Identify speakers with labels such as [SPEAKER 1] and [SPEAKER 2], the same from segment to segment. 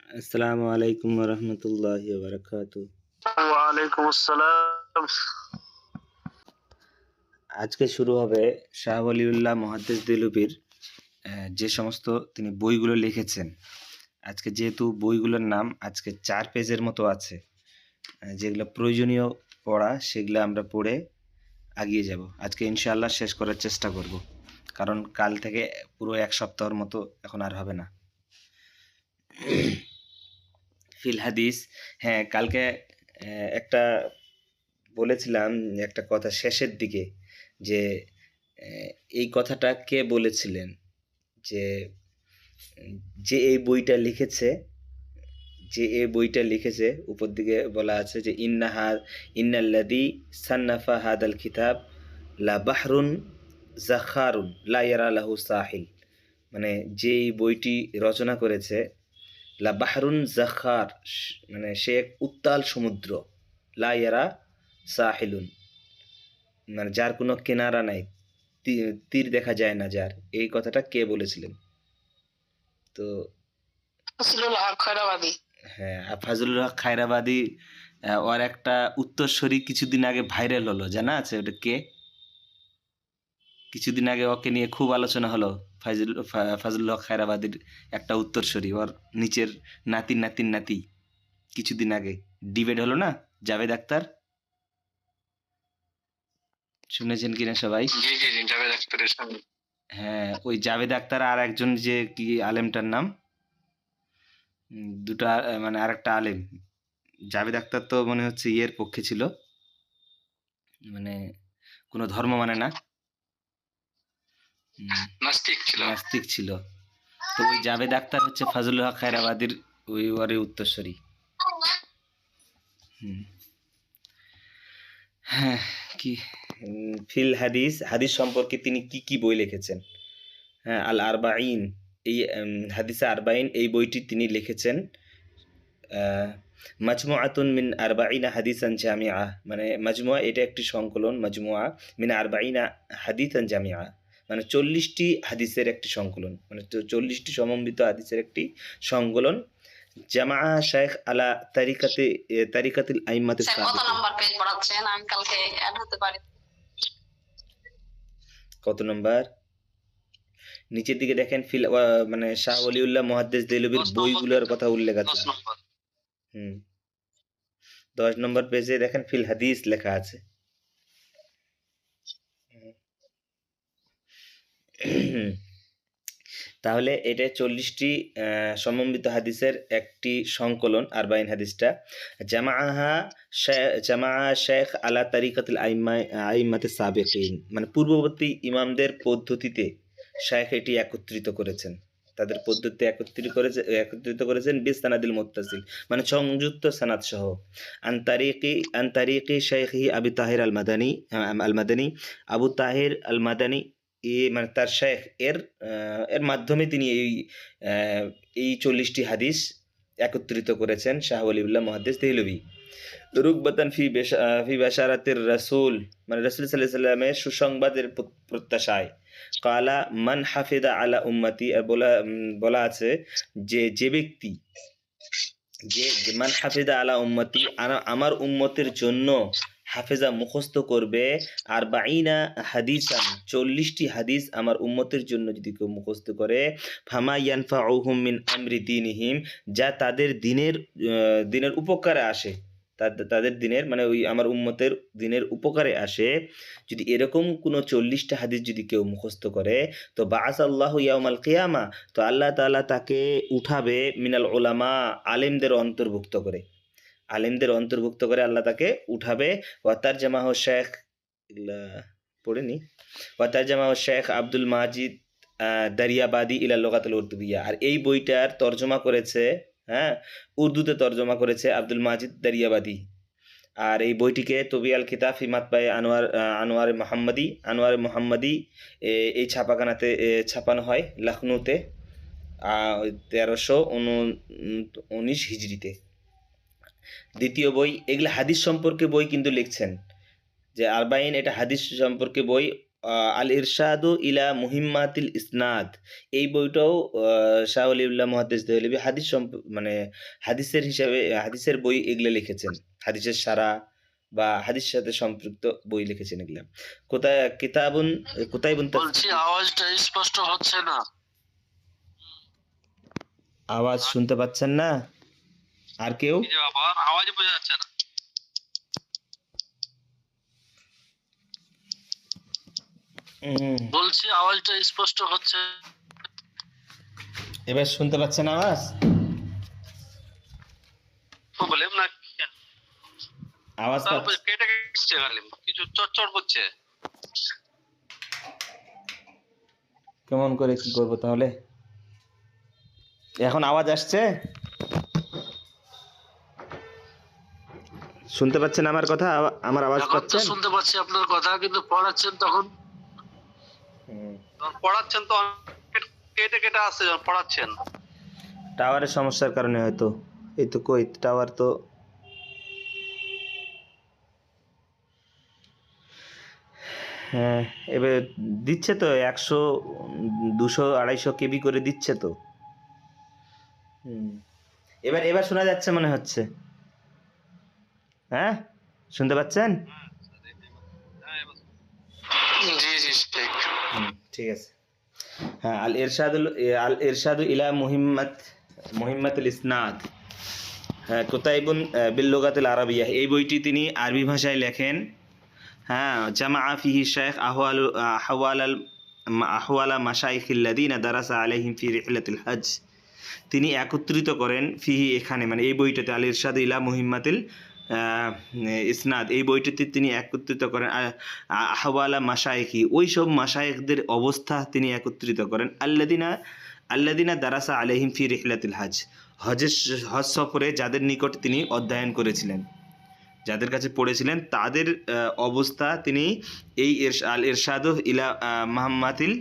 [SPEAKER 1] আসসালামু আলাইকুম ওয়া রাহমাতুল্লাহি ওয়া বারাকাতুহু।
[SPEAKER 2] ওয়ালাইকুম আসসালাম।
[SPEAKER 1] আজকে শুরু হবে শাহ ওয়ালিউল্লাহ মুহাদ্দিস দেহলভীর যে সমস্ত তিনি বইগুলো লিখেছেন। আজকে যেহেতু বইগুলোর নাম আজকে ৪ পেজের মতো আছে, যেগুলো প্রয়োজনীয় পড়া সেগুলো আমরা পড়ে এগিয়ে যাব। আজকে ইনশাআল্লাহ শেষ করার চেষ্টা করব, কারণ কাল থেকে পুরো ১ সপ্তাহের মতো এখন আর হবে না। ফিল হাদিস, হ্যাঁ কালকে একটা বলেছিলাম একটা কথা শেষের দিকে, যে এই কথাটা কে বলেছিলেন, যে যে এই বইটা লিখেছে, উপর দিকে বলা আছে যে ইন্নাল্লাযী সান্নাফা হাদাল কিতাব লা বাহরুন যাখারুন লা ইয়ারা লাহু সাহিল। মানে যে এই বইটি রচনা করেছে, লা বাহরুন যাখার, মানে সে এক উত্তাল সমুদ্র, লা ইয়ারা সাহিলুন, মানে যার কোনো কিনারা নাই, তীর দেখা যায় না যার। এই কথাটা কে বলেছিলেন? তো
[SPEAKER 2] ফাজলুল হক খয়রাবাদী।
[SPEAKER 1] হ্যাঁ, ফাজলুল হক খায়রাবাদী। ওর একটা উত্তরসূরি কিছুদিন আগে ভাইরাল হলো, জানা আছে ওটা কে? কিছুদিন আগে ওকে নিয়ে খুব আলোচনা হলো। ফাজলুল হক খায়রাবাদীর একটা উত্তরসূরি, ওর নিচের নাতি কিছুদিন আগে ডিবেট হলো না, জাভেদ আক্তার। শুনেছেন কিনা সবাই?
[SPEAKER 2] জি জি জি, জাভেদ আখতারের সামনে।
[SPEAKER 1] হ্যাঁ, ওই জাভেদ আক্তার আর একজন যে কি আলেমটার নাম, দুটা মানে আরেকটা আলেম। জাভেদ আক্তার তো মনে হচ্ছে ইয়ের পক্ষে ছিল, মানে কোনো ধর্ম মানে না, নাস্তিক ছিল। তো ওই জাভেদ আক্তার হচ্ছে ফাজলুল হক খায়রাবাদীর ওই ওয়ারে উত্তরসূরি। হ্যাঁ, কি ফিল হাদিস, হাদিস সম্পর্কে তিনি কি বই লিখেছেন? হ্যাঁ, আল আরবাঈন, এই হাদিসে আরবাঈন এই বইটি তিনি লিখেছেন। মাজমুআতুন মিন আরবাঈনা হাদিসান জামিআ, মানে মাজমুআ এটা একটি সংকলন, মাজমুআ মিন আরবাঈনা হাদিসান জামিআ, মানে ৪০টি হাদিসের একটি সংকলন, মানে ৪০টি সমন্বিত হাদিসের একটি সংকলন। জামা শাইখ আলা তারিকাতিল আইম্মাতিস সাবিকিন।
[SPEAKER 2] কত নাম্বার পেজ পড়াচ্ছেন? আমি কালকে অ্যাড হতে পারি।
[SPEAKER 1] কত নম্বর? নিচের দিকে দেখেন, মানে শাহ ওলিউল্লাহ মুহাদ্দিস দেহলভীর বইগুলোর কথা উল্লেখ আছে। 10 নম্বর পেজে দেখেন ফিল হাদিস লেখা আছে। তাহলে এটা ৪০টি সমন্বিত হাদিসের একটি সংকলন আরবাঈন হাদিসটা। জামা শেখ আলা তারিকাতুল আইম্মাতিস সাবিকিন, মানে পূর্ববর্তী ইমামদের পদ্ধতিতে শেখ এটি একত্রিত করেছেন, তাদের পদ্ধতি একত্রিত করেছেন বিসনাদিল মুত্তাসিল, মানে সংযুক্ত সানাদ সহ। আন তারিকি শাইখি আবু তাহির আল মাদানী, আবু তাহির আল মাদানী, মানে তার শেখ এর মাধ্যমে তিনি এই ৪০টি হাদিস একত্রিত করেছেন শাহ ওলিউল্লাহ মুহাদ্দিস দেহলভী। রুকবাতান ফি বাশারাতির রাসূল, মানে রাসূল সাল্লাল্লাহু আলাইহি ওয়াসাল্লামের সুসংবাদের প্রত্যাশায়। কালা মান হাফিদা আলা উম্মতি, বলা আছে যে ব্যক্তি, যে মান হাফিদা আলা উম্মতি, আমার উম্মতের জন্য হাফেজা মুখস্থ করবে, আর বাইনা হাদিসান ৪০টি হাদিস আমার উম্মতের জন্য যদি কেউ মুখস্থ করে, ফামা ইয়ানফাউহুম মিন আমরি দীনিহিম, যা তাদের দিনের উপকারে আসে, তাদের দিনের, মানে ওই আমার উম্মতের দিনের উপকারে আসে, যদি এরকম কোনো ৪০টা হাদিস যদি কেউ মুখস্থ করে, তো বাআসাল্লাহু ইয়াউমাল কিয়ামা, তো আল্লাহ তাআলা তাকে উঠাবে মিনাল উলামা, আলেমদের অন্তর্ভুক্ত করে, আল্লাহ তাকে উঠাবে। ওয়াতারজামাহ শেখ, পড়েনি, ওয়াতারজামাহ শেখ আব্দুল মাজিদ দারিয়াবাদী ইলা লুগাতুল উর্দুবিয়া, আর এই বইটার তর্জমা করেছে, হ্যাঁ, উর্দুতে তর্জমা করেছে আব্দুল দারিয়াবাদী। আর এই বইটিকে তবিয়াল কিতাব ফি মাতবায়ে আনোয়ারে মোহাম্মদী এই ছাপাখানাতে ছাপানো হয় লখনউতে 1319 হিজরিতে। দ্বিতীয় বই, এগুলো হাদিস সম্পর্কে বই কিন্তু লিখছেন, যে আরবাইন এটা হাদিস সম্পর্কে বই, আল ইরশাদু ইলা মুহিম্মাতিল ইসনাদ, এই বইটাও শাহ ওলিউল্লাহ মুহাদ্দিস দেহলভী মানে হাদিসের হিসাবে হাদিসের বই এগুলো লিখেছেন, হাদিসের সারা বা হাদিসের সাথে সম্পৃক্ত বই লিখেছেন এগুলা। কোথায় কিতাবুন কোতাইবুন
[SPEAKER 2] বলছি আওয়াজটা স্পষ্ট হচ্ছে না।
[SPEAKER 1] আওয়াজ শুনতে পাচ্ছেন না? আর কেউ?
[SPEAKER 2] এই যে বাবা আওয়াজ বোঝা যাচ্ছে না। বলছি আওয়াজটা স্পষ্ট হচ্ছে।
[SPEAKER 1] এবার শুনতে পাচ্ছেন আওয়াজ?
[SPEAKER 2] বললাম না
[SPEAKER 1] আওয়াজ
[SPEAKER 2] তারপর কেটে কেটে গেলাম, কিছু চটচট করছে।
[SPEAKER 1] কেমন করে কি করব তাহলে? এখন আওয়াজ আসছে? শুনতে পাচ্ছেন আমার কথা? আমার আওয়াজ
[SPEAKER 2] এখন তো
[SPEAKER 1] পাচ্ছেন?
[SPEAKER 2] শুনতে পাচ্ছি আপনার কথা, কিন্তু পড়াচ্ছেন তখন পড়াচ্ছেন তো কেটে কেটে আসছে যখন পড়াচ্ছেন।
[SPEAKER 1] টাওয়ারের সমস্যার কারণে হয়তো। এই তো কই টাওয়ার তো হ্যাঁ, এবার দিচ্ছে তো 100 200 250 কেবি করে দিচ্ছে তো। এবার এবার শোনা যাচ্ছে মনে হচ্ছে। হ্যাঁ, শুনতে পাচ্ছেন?
[SPEAKER 2] জি জি ঠিক।
[SPEAKER 1] ঠিক আছে। হ্যাঁ, আল ইরশাদু ইলা মুহিম্মাতুল ইসনাদ, হ্যাঁ, কুতাইবুন বিল লুগাতিল আরাবিয়া, এই বইটি তিনি আরবি ভাষায় লেখেন। হ্যাঁ, জামা ফিহি শেখ আহওয়ালা মাশাইখিল্লাযিনা দারাসা আলাইহিম ফি রিহলাতিল হজ, তিনি একত্রিত করেন ফিহি, এখানে মানে এই বইটাতে আল ইরশাদ ইলা মুহিম্মাতিল ইসনাদ, এই বইটিতে তিনি একত্রিত করেন আহওয়ালা মাশাইখি, ওই সব মাশাইখদের অবস্থা তিনি একত্রিত করেন। আল্লাদিনা দারাসা আলাইহিম ফি রিহলাতিল হজ, হজ সফরে যাদের নিকট তিনি অধ্যয়ন করেছিলেন, যাদের কাছে পড়েছিলেন, তাদের অবস্থা তিনি এই আল ইরশাদ ইলা মুহাম্মাতিল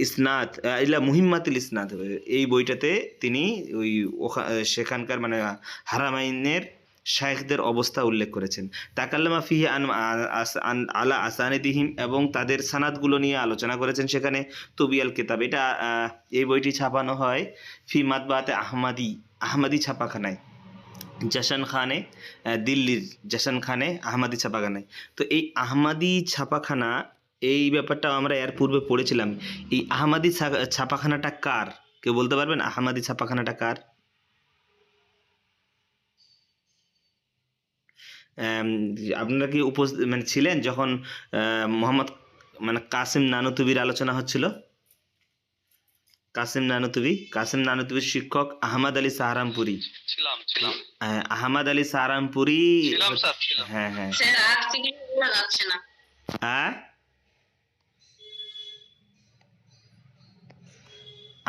[SPEAKER 1] ইসনাদ ইলা মুহিম্মাতিল ইসনাদ, এই বইটাতে তিনি ওই সেখানকার মানে হারামাইনের শায়েখদের অবস্থা উল্লেখ করেছেন। তাকাল্লামা ফিহি আলা আসানিদিহিম, এবং তাদের সানাদগুলো নিয়ে আলোচনা করেছেন সেখানে। তবিয়াল কিতাব, এটা এই বইটি ছাপানো হয় ফি মাতবাতে আহমাদি ছাপাখানায়, জাসান খানে, দিল্লির জাসান খানে আহমাদি ছাপাখানায়। তো এই আহমাদি ছাপাখানা, এই ব্যাপারটা আমরা এর পূর্বে পড়েছিলাম। এই আহমাদি ছাপাখানাটা কার? কেউ বলতে পারবেন আহমাদি ছাপাখানাটা কার? আপনারা কি মানে ছিলেন যখন মোহাম্মদ মানে কাসিম নানুতুবির আলোচনা হচ্ছিল? কাসিম নানুতুবির শিক্ষক আহমদ আলী সাহারানপুরি। আহমদ আলী সাহারানপুরি, হ্যাঁ হ্যাঁ,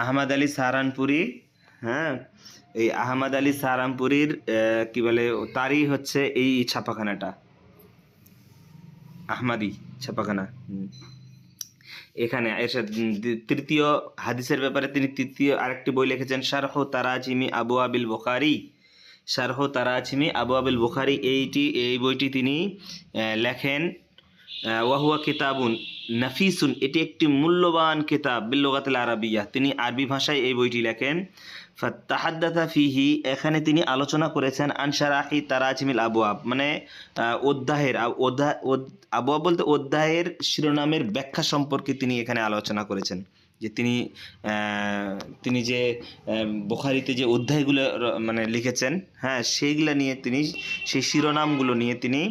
[SPEAKER 1] আহমদ আলী সাহারানপুরি, হ্যাঁ, এই আহমদ আলী সাহারানপুরির কি বলে, তারই হচ্ছে এই ছাপাখানাটা, আহমাদি ছাপাখানা। এখানে তৃতীয় হাদিসের ব্যাপারে তিনি তৃতীয় আরেকটি বই লিখেছেন, শারহ তারাজিমি আবু আবিল বুখারী, এই বইটি তিনি লেখেন। ওয়াহুয়া কিতাবুন নাফিসুন, এটি একটি মূল্যবান কিতাব বিল লুগাতিল আরাবিয়া, তিনি আরবি ভাষায় এই বইটি লেখেন। ফাতাহাদ্দাথা ফিহি, এখানে তিনি আলোচনা করেছেন আন শারাহি তারাজিমিল আবওয়াব, মানে আবওয়াব বলতে অধ্যায়ের শিরোনামের ব্যাখ্যা সম্পর্কে তিনি এখানে আলোচনা করেছেন। যে তিনি যে বুখারীতে যে অধ্যায়গুলো মানে লিখেছেন, হ্যাঁ, সেইগুলো নিয়ে তিনি, সেই শিরোনামগুলো নিয়ে তিনি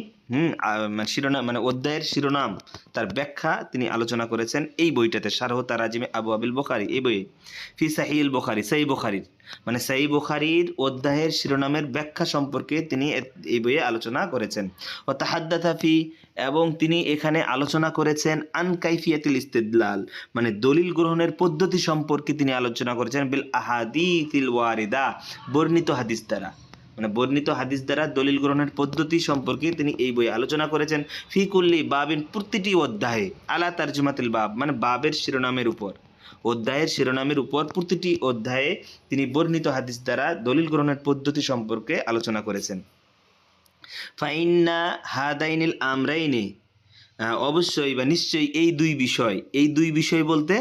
[SPEAKER 1] শিরোনাম মানে অধ্যায়ের শিরোনাম, তার ব্যাখ্যা তিনি আলোচনা করেছেন এই বইটাতে, শারহ তারাজিমে আবু আবিল বুখারী, এই বইয়ে। ফি সাহিহুল বুখারী, সহিহ বুখারীর মানে সহিহ বুখারীর অধ্যায়ের শিরোনামের ব্যাখ্যা সম্পর্কে তিনি এই বইয়ে আলোচনা করেছেন। ও তাহাদ্দাথা ফি, এবং তিনি এখানে আলোচনা করেছেন আন কাইফিয়াতিল ইস্তিদলাল, মানে দলিল গ্রহণের পদ্ধতি সম্পর্কে তিনি আলোচনা করেছেন। বিল আহাদিসিল ওয়ারিদা, বর্ণিত হাদিস দ্বারা, মানে বর্ণিত হাদিস দ্বারা দলিল গ্রহণের পদ্ধতি সম্পর্কে তিনি এই বই আলোচনা করেছেন। ফি কুল্লি বাবিন, প্রতিটি অধ্যায়ে, আলা তারজুমাতিল বাব, মানে বাবের শিরোনামের উপর, অধ্যায়ের শিরোনামের উপর প্রতিটি অধ্যায়ে তিনি বর্ণিত হাদিস দ্বারা দলিল গ্রহণের পদ্ধতি সম্পর্কে আলোচনা করেছেন। ফাইন্না হাদাইনিল আমরাইনি অবশ্যই বা নিশ্চয়ই এই দুই বিষয় বলতে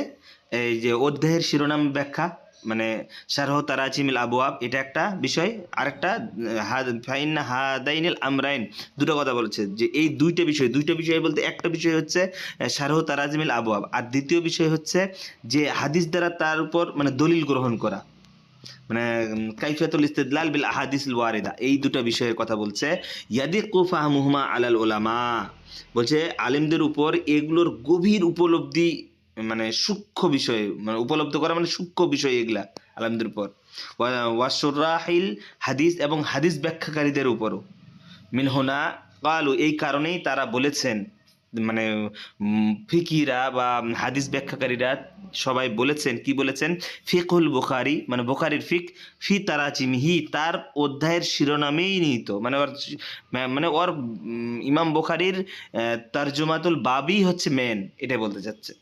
[SPEAKER 1] এই যে অধ্যায়ের শিরোনাম ব্যাখ্যা, মানে শারহ তারাজিমিল আবওয়াব, এটা একটা বিষয়। আরেকটা ফাইন্না হাদাইনিল আমরাইন, দুটো কথা বলেছে যে এই দুইটা বিষয় বলতে একটা বিষয় হচ্ছে শারহ তারাজিমিল আবওয়াব, আর দ্বিতীয় বিষয় হচ্ছে যে হাদিস দ্বারা তার উপর মানে দলিল গ্রহণ করা, মানে কাইফিয়াতুল ইস্তিদলাল বিল আহাদিসিল ওয়ারিদা, এই দুটো বিষয়ের কথা বলছে। ইয়াদিকু ফাহমুহুমা আলাল উলামা, বলছে আলেমদের উপর এগুলোর গভীর উপলব্ধি, মানে সূক্ষ্ম বিষয়, মানে উপলব্ধ করা মানে সূক্ষ্ম বিষয় এগুলা আলেমদের উপর। ওয়াসুরাহিল হাদিস, এবং হাদিস ব্যাখ্যাকারীদের উপরও। মিনহুনা কালু, এই কারণেই তারা বলেছেন, মানে ফিকিরা বা হাদিস ব্যাখ্যাকারীরা সবাই বলেছেন, কি বলেছেন, ফিকহুল বুখারী, মানে বুখারীর ফিক, ফি তারাজিমিহি, তার অধ্যায়ের শিরোনামেই নিহিত, মানে ওর ইমাম বুখারীর তারজুমাতুল বাবই হচ্ছে মেন, এটাই বলতে চাচ্ছে।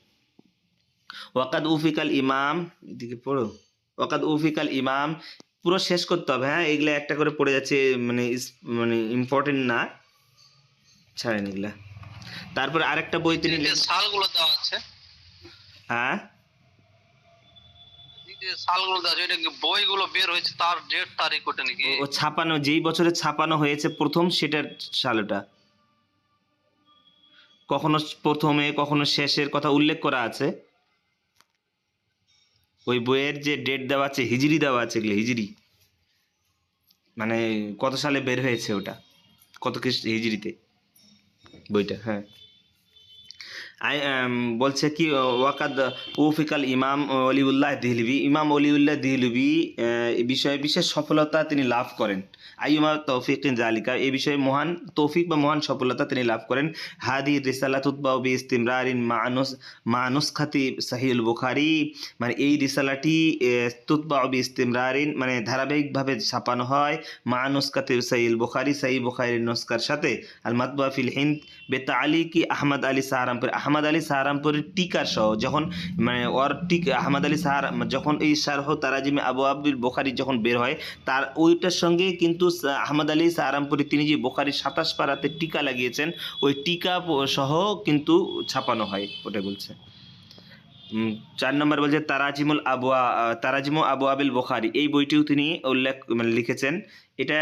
[SPEAKER 1] ওয়াকাদ উফিকাল ইমাম, এদিকে পড়ো, ওয়াকাদ উফিকাল ইমাম, পুরো শেষ করতে হবে, হ্যাঁ এগুলা একটা করে পড়ে যাচ্ছে, মানে ইম্পর্টেন্ট না, ছাড়েন এগুলা। তারপরে আরেকটা বই তিনি
[SPEAKER 2] যে সালগুলো দেওয়া আছে,
[SPEAKER 1] হ্যাঁ
[SPEAKER 2] এই যে সালগুলো দেওয়া আছে, এটা কি বইগুলো বের হয়েছে তার ডেট তারিখ ওটা নাকি?
[SPEAKER 1] ও ছাপানো, যেই বছরে ছাপানো হয়েছে প্রথম, সেটার সালটা, কখনো প্রথমে কখনো শেষের কথা উল্লেখ করা আছে। ওই বইয়ের যে ডেট দেওয়া আছে, হিজরি দেওয়া আছে, এগুলো হিজরি, মানে কত সালে বের হয়েছে ওটা, কত হিজরিতে বইটা, হ্যাঁ। বলছে কি, ওয়াকাদ উফিকাল ইমাম অলিউল্লাহ দিহলবি, ইমাম অলিউল্লাহ দিহলবি এই বিষয়ে বিশেষ সফলতা তিনি লাভ করেন। আইয়ুমা তৌফিকিন জালিকা, এই বিষয়ে মহান তৌফিক বা মহান সফলতা তিনি লাভ করেন। হাদি রিসালা তুতবাউ বি ইস্তিমরারিন মানুস খাতি সাহিউল বুখারী, মানে এই রিসালাটি তুতবাউ বি ইস্তিমরারিন, মানে ধারাবাহিকভাবে ছাপানো হয়, মানুস খাতি সাহিউল বুখারী, সাহিহ বুখারীর নুসখার সাথে, আল মাতবুআ ফিল হিন্দ বেতালিকি আহমদ আলী সাহারানপুর, আহমদ আলী সাহারানপুরের টিকা সহ, যখন মানে ওর টিকা আহমদ আলী যখন এই শারহ তারাজিমে আবওয়াবিল বুখারী যখন বের হয়, তার ওইটার সঙ্গে কিন্তু আহমদ আলী সাহারানপুরি তিনি যে বুখারীর 27 পারাতে টিকা লাগিয়েছেন, ওই টিকা সহ কিন্তু ছাপানো হয়, ওটাই বলছে। 4 নম্বর বলছে তারাজিমু আবওয়াবিল বুখারী, এই বইটিও তিনি উল্লেখ মানে লিখেছেন। এটা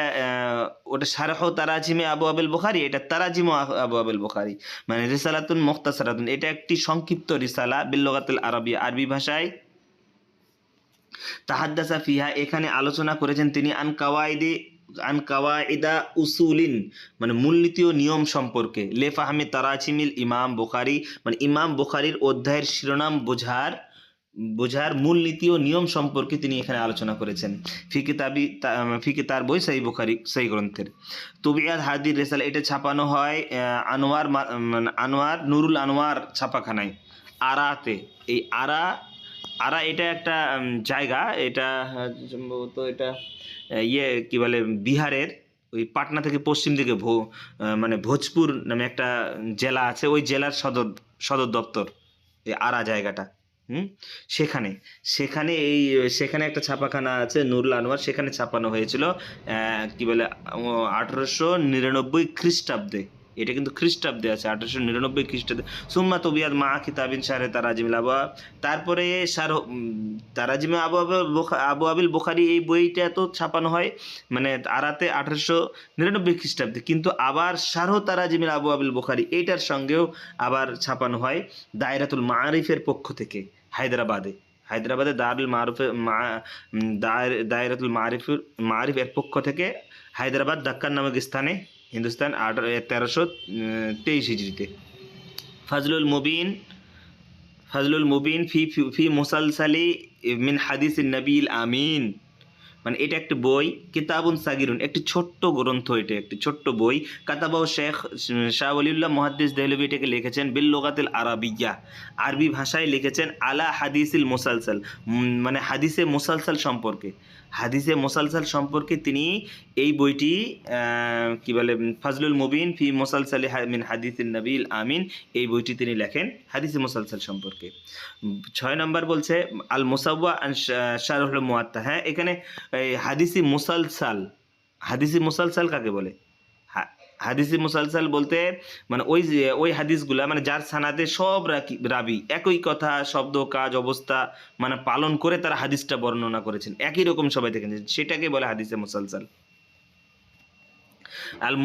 [SPEAKER 1] ওটা শারহ তারাজিমে আবওয়াবিল বুখারী, এটা তারাজিমু আবওয়াবিল বুখারী, মানে রিসালাতুন মুখতাসারাতুন, এটা একটি সংক্ষিপ্ত রিসালা বিল লুগাতিল আরবিয়া, আরবি ভাষায়। তাহাদ্দাসা ফিহা, এখানে আলোচনা করেছেন তিনি আন কাওয়াইদা উসুলিন, মানে মূলনীতি ও নিয়ম সম্পর্কে, লে ফাহমে তারাজিমিল ইমাম বুখারী, মানে ইমাম বুখারীর অধ্যায়ের শিরোনাম বোঝার মূলনীতি ও নিয়ম সম্পর্কে তিনি এখানে আলোচনা করেছেন। ফিকে তার বই সহিহ বুখারী, সেই গ্রন্থের। তবিয়াত হাদির রেসালা, এটা ছাপানো হয় আনোয়ার নুরুল আনোয়ার ছাপাখানায়, আরাতে। এই আরা এটা একটা জায়গা, এটা সম্ভবত এটা কি বলে, বিহারের ওই পাটনা থেকে পশ্চিম দিকে মানে ভোজপুর নামে একটা জেলা আছে, ওই জেলার সদর দপ্তর এই আরা জায়গাটা। সেখানে সেখানে একটা ছাপাখানা আছে নুরুল আনোয়ার, সেখানে ছাপানো হয়েছিল কি বলে 1899 খ্রিস্টাব্দে, এটা কিন্তু খ্রিস্টাব্দে আছে, 1899 খ্রিস্টাব্দে। সুম্মা তবিয়াত মা কিতাবিন শারহ তারাজিমিল আবওয়াব, তারপরে তারাজিমে আবওয়াবিল বুখারী, এই বইটা তো ছাপানো হয় মানে আরাতে 1899 খ্রিস্টাব্দে, কিন্তু আবার শারহ তারাজিমিল আবওয়াবিল বুখারী এইটার সঙ্গেও আবার ছাপানো হয় দায়রাতুল মাআরিফের পক্ষ থেকে, হায়দ্রাবাদে দায়রাতুল মাআরিফ এর পক্ষ থেকে, হায়দ্রাবাদ দাক্কান নামক স্থানে, হিন্দুস্তান, 1323 হিজরিতে। ফাজলুল মুবিন ফি মুসালসালি মিন হাদিসিন নবীল আমিন, মানে এটা একটি বই, কিতাবুন সাগিরুন, একটি ছোট্ট গ্রন্থ, এটা একটি ছোট্ট বই। কাতাবাউ শেখ শাহ ওলিউল্লাহ মুহাদ্দিস দেহলভী এটাকে লিখেছেন বিল লুগাতিল আরাবিয়্যা, আরবি ভাষায় লিখেছেন, আলা হাদিসিল মুসালসাল, মানে হাদিসে মুসালসাল সম্পর্কে তিনি এই বইটি কি বলে, ফাজলুল মুবিন ফি মুসালসালি মিন হাদিসিন নবীল আমিন, এই বইটি তিনি লেখেন হাদিসে মুসালসাল সম্পর্কে। 6 নম্বর বলছে আল মুসাওয়া আন শারহুল মুওয়াত্তা, হ্যাঁ এখানে হাদিসি মুসালসাল কাকে বলে? হাদিসে মুসালসাল বলতে মানে ওই হাদিসগুলা মানে যার সানাদে সব রাবি একই কথা শব্দ কাজ অবস্থা মানে পালন করে তারা হাদিসটা বর্ণনা করেছেন, একই রকম সবাই দেখেছেন, সেটাকে বলে হাদিসে মুসালসাল। আল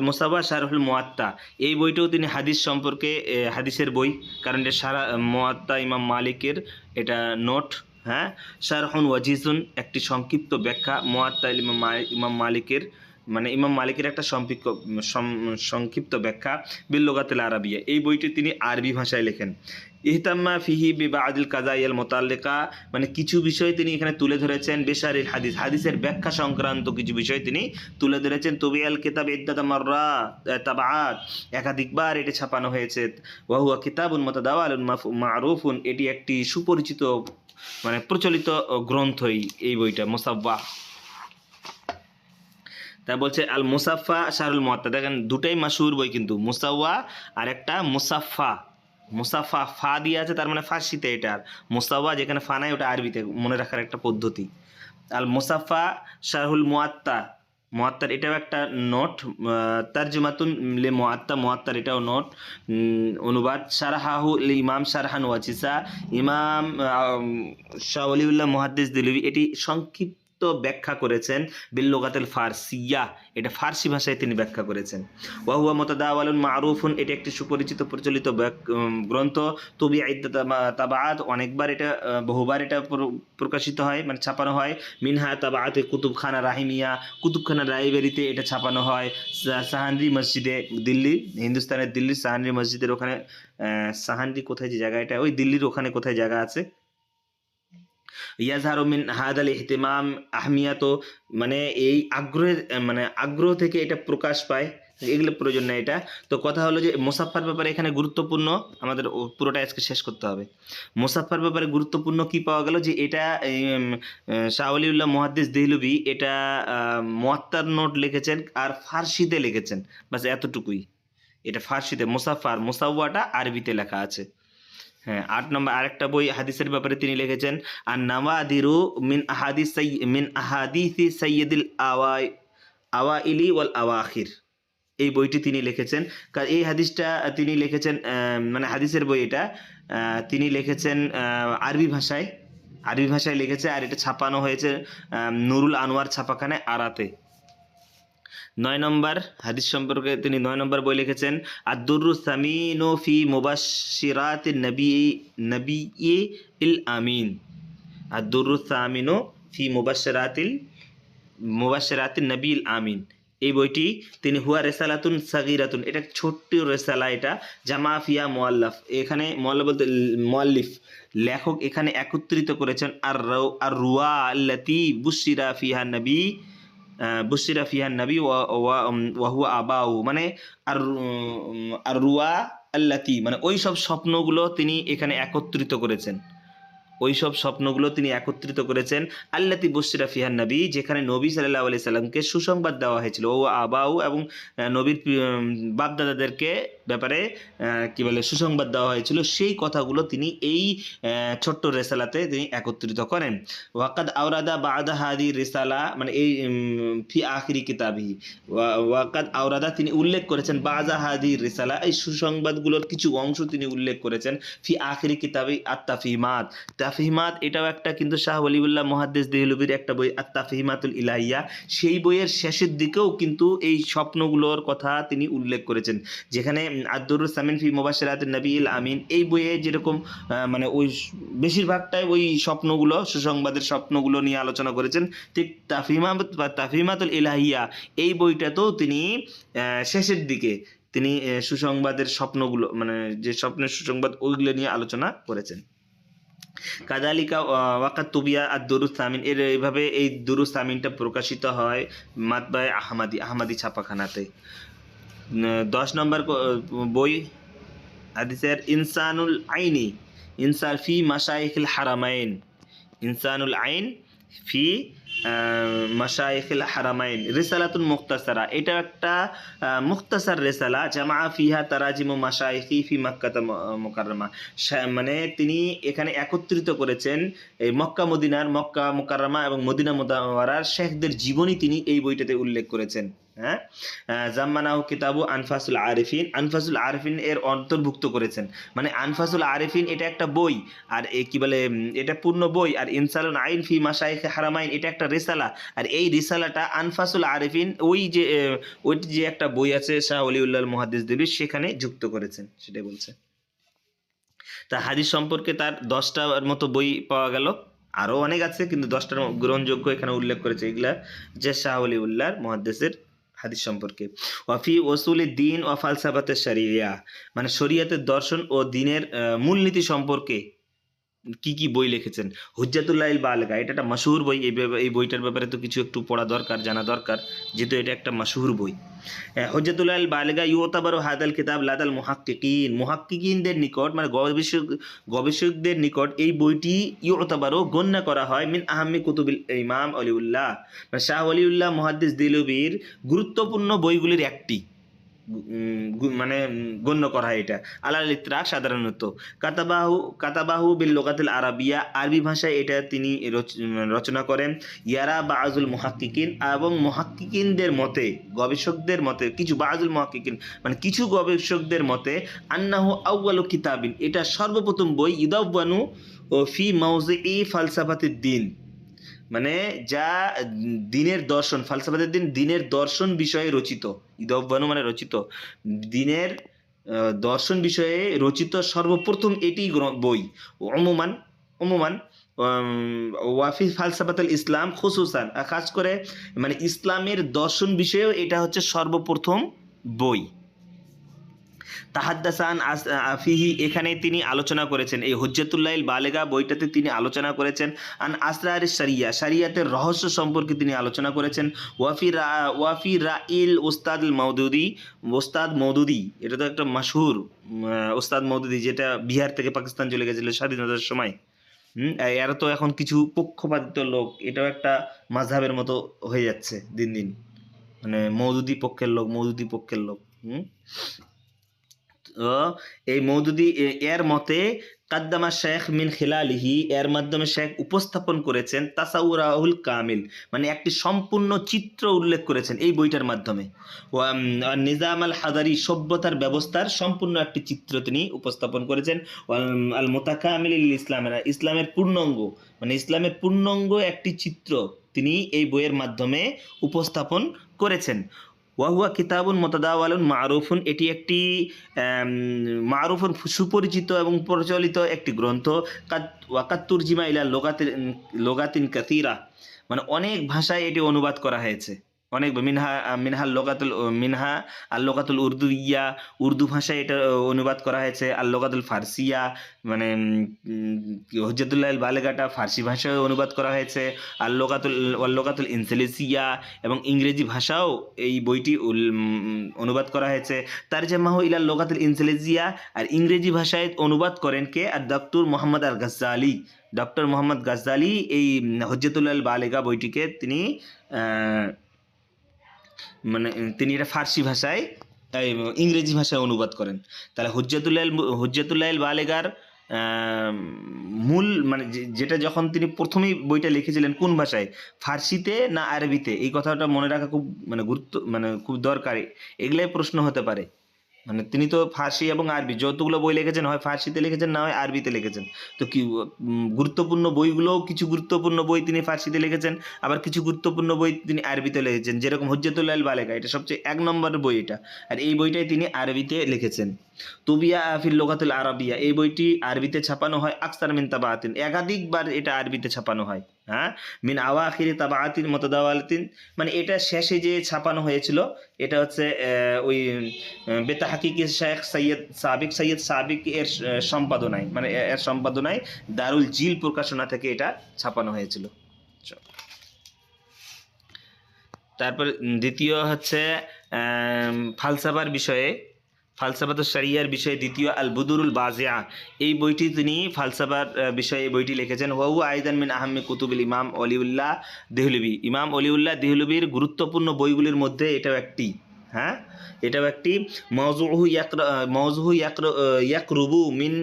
[SPEAKER 1] মুসাওয়া শারহুল মুয়াত্তা, এই বইটাও তিনি হাদিস সম্পর্কে হাদিসের বই, কারণ এটা সারা মুয়াত্তা ইমাম মালিকের এটা নোট। হ্যাঁ, শারহুন ওয়াজিজুন একটি সংক্ষিপ্ত ব্যাখ্যা মুয়াত্তা ইমাম মালিকের, মানে ইমাম মালিকের একটা সংক্ষিপ্ত ব্যাখ্যা বিল লুগাতিল আরাবিয়া, এই বইটি তিনি আরবি ভাষায় লেখেন। ইহতাম্মা ফিহি বিবাদিল কাজাইয়াল মোতাল্লিকা, মানে কিছু বিষয় তিনি এখানে তুলে ধরেছেন, বেশারিল হাদিস, হাদিসের ব্যাখ্যা সংক্রান্ত কিছু বিষয় তিনি তুলে ধরেছেন। তবিয়াল কিতাব ইদ্দাত মাররা তাবাআত, একাধিকবার এটি ছাপানো হয়েছে। ওয়াহুয়া কিতাবুন মুতাদাওয়ালুন মারুফুন, এটি একটি সুপরিচিত মানে প্রচলিত গ্রন্থই এই বইটা মুসাফফা। তা বলছে আল মুসাফফা শারহুল মুয়াত্তা, দেখেন দুটাই মাশহুর বই কিন্তু, মুসাওয়া আর একটা মুসাফফা। মুসাফা ফা দিয়ে আছে তার মানে ফার্সিতে, এটা আর মুসাওয়া যেখানে ফা নাই ওটা আরবিতে, মনে রাখার একটা পদ্ধতি। আল মুসাফা শারহুল মুয়াত্তা, মুয়াত্তার এটাও একটা নোট। তারজুমাতুন লি মুয়াত্তা, মুয়াত্তার এটাও নোট অনুবাদ। শারহাহু লি ইমাম শারহান ওয়াজিসা, ইমাম শাহ ওলিউল্লাহ মুহাদ্দিস দিলবি এটি সংক্ষিপ্ত ব্যাখ্যা করেছেন বিল লুগাতিল ফারসিয়া, এটা ফার্সি ভাষায় তিনি ব্যাখ্যা করেছেন। ওয়া হুয়া মুতাদাওয়ালুন মারুফুন, এটা একটি সুপরিচিত প্রচলিত গ্রন্থ। তবি ইদ্দাত তাবাআত, অনেকবার এটা বহুবার এটা প্রকাশিত হয় মানে ছাপানো হয়। মিনহা তাবাআতে কুতুবখানা রাহিমিয়া, কুতুবখানা লাইব্রেরিতে এটা ছাপানো হয়। সাহানরি মসজিদে, দিল্লি, হিন্দুস্তানের দিল্লির সাহানরি মসজিদের ওখানে, সাহানরি কোথায় যে জায়গা, এটা ওই দিল্লির ওখানে কোথায় জায়গা আছে। ইয়াজহারু মিন হাদাল ইহতিমাম আহমিয়াত, মানে এই আগ্রহের মানে আগ্রহ থেকে এটা প্রকাশ পায়, এগুলো প্রয়োজন নেই এটা। তো কথা হলো যে মুসাফফার ব্যাপারে এখানে গুরুত্বপূর্ণ, আমাদের পুরোটা আজকে শেষ করতে হবে। মুসাফফার ব্যাপারে গুরুত্বপূর্ণ কি পাওয়া গেল, যে এটা শাহ ওলিউল্লাহ মুহাদ্দিস দেহলভী এটা মুয়াত্তার নোট লিখেছেন আর ফার্সিতে লিখেছেন, বাস এতটুকুই। এটা ফার্সিতে, মুসাফফার মুসাওয়াটা আরবিতে লেখা আছে। হ্যাঁ, 8 নম্বর আরেকটা বই হাদিসের ব্যাপারে তিনি লিখেছেন, আর নাওয়াদিরু মিন আহাদিসি সাইয়্যিদিল আওয়াইলি ওয়াল আওয়াখির, এই বইটি তিনি লিখেছেন। এই হাদিসটা তিনি লিখেছেন মানে হাদিসের বই এটা তিনি লিখেছেন আরবি ভাষায় লিখেছে, আর এটা ছাপানো হয়েছে নুরুল আনোয়ার ছাপাখানায় আরাতে। 9 নম্বর হাদিস সম্পর্কে তিনি 9 নম্বর বই লিখেছেন, আদ-দুররুস সামিনু ফি মুবাশশিরাতিন নাবিয়্যিল আমিন। আদ-দুররুস সামিনু ফি মুবাশশিরাতিন নাবিয়্যিল আমিন, এই বইটি তিনি হুয়া রিসালাতুন সাগীরাতুন, এটা ছোট্ট রিসালা, এটা জামা ফিয়া মুআল্লাফ, এখানে মুআল্লাফ বলতে মুআল্লিফ লেখক এখানে একত্রিত করেছেন আর রুয়া আল্লাতি বুশিরা ফিহা নবী ওয়া হুয়া আবাউ, মানে আর রুয়া আল্লাতি মানে ওই সব স্বপ্নগুলো তিনি এখানে একত্রিত করেছেন, আল্লাতি বুশিরা ফিহা নবী, যেখানে নবী সাল্লাল্লাহু আলাইহি সাল্লামকে সুসংবাদ দেওয়া হয়েছিল, ও আবাউ এবং নবীর বাপদাদাদেরকে ব্যাপারে কি বলে সুসংবাদ দেওয়া হয়েছিল, সেই কথাগুলো তিনি এই ছোট্ট রেসালাতে তিনি একত্রিত করেন। ওয়াকাদ আওরাদা বাদা হাদি রিসালা, মানে এই ফি আখিরি কিতাবি, ওয়াকাদ আওরাদা তিনি উল্লেখ করেছেন বাদা হাদি রিসালা, এই সুসংবাদগুলোর কিছু অংশ তিনি উল্লেখ করেছেন ফি আখিরি কিতাবি আত-তাফহিমাত। তাফহিমাত এটাও একটা কিন্তু শাহ ওলিউল্লাহ মুহাদ্দিস দেহলভীর একটা বই, আত-তাফহিমাতুল ইলাহিয়া, সেই বইয়ের শেষের দিকেও কিন্তু এই স্বপ্নগুলোর কথা তিনি উল্লেখ করেছেন, যেখানে আদ-দুররুস সামিন ফি মুবাশশিরাতিন নাবিয়্যিল আমিন, এই বইয়ে যেরকম মানে ওই বেশিরভাগটাই ওই স্বপ্নগুলো, সুসংবাদের স্বপ্নগুলো নিয়ে আলোচনা করেছেন, ঠিক তাফহিমাতুল ইলাহিয়া এই বইটাতেও তিনি শেষের দিকে তিনি সুসংবাদের স্বপ্নগুলো, মানে যে স্বপ্নের সুসংবাদ ওইগুলো নিয়ে আলোচনা করেছেন। কাযালিকা ওয়াকাত তুবিয়া আদ-দুরুস সামিন, এর এইভাবে এই দুরুস সামিনটা প্রকাশিত হয় মাতবায়ে আহমাদি ছাপাখানাতে। 10 নম্বর বই হাদিসের ইনসানুল আইনি, ইনসান ফি মাশাইখিল হারামাইন, ইনসানুল আইন ফি মাশাইখিল হারামাইন রিসালাতুন মুখতাসারা, এটা একটা মুখতাসার রিসালা, জামা ফিহা তারাজিমু মাশাইখি ফি মক্কাত মুকাররমা, মানে তিনি এখানে একত্রিত করেছেন এই মক্কা মুকাররমা এবং মদিনা মুনাওয়ারার শেখদের জীবনী তিনি এই বইটাতে উল্লেখ করেছেন। হ্যাঁ, জাম্মানাহু কিতাবু আনফাসুল আরিফিন, আনফাসুল আরিফিন এর অন্তর্ভুক্ত করেছেন। মানে আনফাসুল আরিফিন এটা একটা বই, আর কি বলে এটা পূর্ণ বই, আর ইনসালুন আইন ফি মাশাইখে হারামাইন এটা একটা রিসালা, আর এই রিসালাটা আনফাসুল আরিফিন ওই যে ওই যে একটা বই আছে শাহ ওলিউল্লাহ মুহাদ্দিস দেবী সেখানে যুক্ত করেছেন, সেটাই বলছে। তা হাদিস সম্পর্কে তার 10টার মতো বই পাওয়া গেল, আরও অনেক আছে কিন্তু 10টার গ্রহণযোগ্য এখানে উল্লেখ করেছে এগুলা যে শাহ ওলিউল্লাহর মুহাদ্দিসের হাদিস সম্পর্কে। ওয়াফি ওসুলি দিন ও ফালসাফাতে শরিয়া, মানে শরিয়াতের দর্শন ও দিনের মূলনীতি সম্পর্কে কি কি বই লিখেছেন। হুজ্জাতুল্লাহিল বালিগা এটা একটা মাশহুর বই, এই বইটার ব্যাপারে তো কিছু একটু পড়া দরকার, জানা দরকার, যেহেতু এটা একটা মাশহুর বই। হুজ্জাতুল্লাহিল বালিগা ইউতাবারু হাদাল কিতাব লাদাল মুহাক্কিকিন, মুহাক্কিকিনদের নিকট মানে গবেষকদের নিকট এই বইটি ইউতাবারু গণ্য করা হয় মিন আহাম্মি কুতুবিল ইমাম ওলিউল্লাহ, মানে শাহ ওলিউল্লাহ মুহাদ্দিস দেহলভীর গুরুত্বপূর্ণ বইগুলির একটি মানে গণ্য করা হয় এটা। আলাল ইতরাক সাধারণত কাতাবাহু বিল লোকাতিল আরাবিয়া, আরবি ভাষায় এটা তিনি রচনা করেন। ইয়ারা বাজুল মুহাক্কিকিন, এবং মুহাক্কিকিনদের মতে গবেষকদের মতে কিছু বাজুল মুহাক্কিকিন মানে কিছু গবেষকদের মতে আন্নাহু আউয়ালু কিতাবিন এটা সর্বপ্রথম বই ইউদাওয়ানু ও ফি মাওজিই ফালসাফাতিদ দিন, মানে যা দিনের দর্শন ফালসাফাতের দিন দিনের দর্শন বিষয়ে রচিত, ইদব্বানু মানে রচিত, দিনের দর্শন বিষয়ে রচিত সর্বপ্রথম এটি বই। অমুমান অমুমান ওয়াফি ফালসাফাতুল ইসলাম খুসুসান, খাস করে মানে ইসলামের দর্শন বিষয়েও এটা হচ্ছে সর্বপ্রথম বই। তাহাদ্দাসান আফিহি এখানে তিনি আলোচনা করেছেন, এই হুজ্জাতুল্লাহিল বালিগা বইটাতে তিনি আলোচনা করেছেন আন আসরারিস শরিয়া, শরিয়াতের রহস্য সম্পর্কে তিনি আলোচনা করেছেন। ওয়াফি রাইল ওস্তাদ মওদুদি এটা তো একটা মাশহুর ওস্তাদ মওদুদি, যেটা বিহার থেকে পাকিস্তান চলে গেছিল স্বাধীনতার সময়। এরা তো এখন কিছু পক্ষপাতিত লোক, এটাও একটা মাযহাবের মতো হয়ে যাচ্ছে দিন দিন, মানে মওদুদি পক্ষের লোক। এই মওদুদি এর মতে কাদ্দামা শেখ মিন খিলালিহি এর মাধ্যমে শেখ উপস্থাপন করেছেন তাসাউরাহুল কামিল, মানে একটি সম্পূর্ণ চিত্র উল্লেখ করেছেন এই বইটার মাধ্যমে। নিজাম আল হাদারি সভ্যতার ব্যবস্থার সম্পূর্ণ একটি চিত্র তিনি উপস্থাপন করেছেন। আল মুতাকামিল ইসলামের পূর্ণাঙ্গ মানে ইসলামের পূর্ণাঙ্গ একটি চিত্র তিনি এই বইয়ের মাধ্যমে উপস্থাপন করেছেন। ওয়াহুয়া কিতাবুন মুতাদাওয়ালুন মারুফুন এটি একটি মারুফুন সুপরিচিত এবং প্রচলিত একটি গ্রন্থ। ওয়াকাত তুরজিমা ইলা লোগাতিন কাসীরা, মানে অনেক ভাষায় এটি অনুবাদ করা হয়েছে, অনেক মিনহা আল লোকাতুল উর্দুইয়া উর্দু ভাষায় এটা অনুবাদ করা হয়েছে, আল লোকাতুল ফার্সিয়া মানে হুজ্জাতুল্লাহিল বালিগাটা ফার্সি ভাষায় অনুবাদ করা হয়েছে, আল লোকাতুল ইনসেলিসিয়া এবং ইংরেজি ভাষাও এই বইটি অনুবাদ করা হয়েছে। তারজামাহু ইলাল লোকাতুল ইনসেলিসিয়া, আর ইংরেজি ভাষায় অনুবাদ করেন কে? আর ডক্টর মোহাম্মদ গাজ্জালি এই হুজ্জাতুল্লাহিল বালিগা বইটিকে তিনি মানে তিনি এটা ফার্সি ভাষায় ইংরেজি ভাষায় অনুবাদ করেন। তাহলে হুজ্জাতুল্লাহিল বালিগার মূল মানে যেটা যখন তিনি প্রথমেই বইটা লিখেছিলেন কোন ভাষায়, ফার্সিতে না আরবিতে, এই কথাটা মনে রাখা খুব খুব দরকারি, এগুলাই প্রশ্ন হতে পারে। মানে তিনি তো ফার্সি এবং আরবি যতগুলো বই লিখেছেন হয় ফার্সিতে লিখেছেন না হয় আরবিতে লিখেছেন। তো কি গুরুত্বপূর্ণ বইগুলোও কিছু গুরুত্বপূর্ণ বই তিনি ফার্সিতে লিখেছেন, আবার কিছু গুরুত্বপূর্ণ বই তিনি আরবিতে লিখেছেন, যেরকম হুজ্জাতুল্লাহিল বালিগা এটা সবচেয়ে 1 নম্বরের বই এটা, আর এই বইটাই তিনি আরবিতে লিখেছেন। তুবিয়া ফিল লোকাতুল আরাবিয়া এই বইটি আরবিতে ছাপানো হয় আকসার মিন তাবাআতিন, একাধিকবার এটা আরবিতে ছাপানো হয়। হ্যাঁ, মিন আওয়াখিরি তাবাআতিন মুতাদাওয়ালাতিন, মানে এটা শেষে যে ছাপানো হয়েছিল এটা হচ্ছে ওই বেতাহাকিকি শেখ সৈয়দ সাবিক এর সম্পাদনায়, মানে এর সম্পাদনায় দারুল জিল প্রকাশনা থেকে এটা ছাপানো হয়েছিল। তারপর দ্বিতীয় হচ্ছে ফালসাফার বিষয়ে, ফালসাফাতুশ শরিয়ার বিষয়ে দ্বিতীয় আল বুদুরুল বাজিয়া এই বইটি তিনি ফালসাফার বিষয়ে এই বইটি লিখেছেন। ওয়াহু আইদান মিন আহাম্মি কুতুবিল ইমাম ওলিউল্লাহ দেহলভী, ইমাম ওলিউল্লাহ দেহলভীর গুরুত্বপূর্ণ বইগুলির মধ্যে এটাও একটি। হ্যাঁ, এটাও একটি। মওজুহু ইয়াকরুবু মিন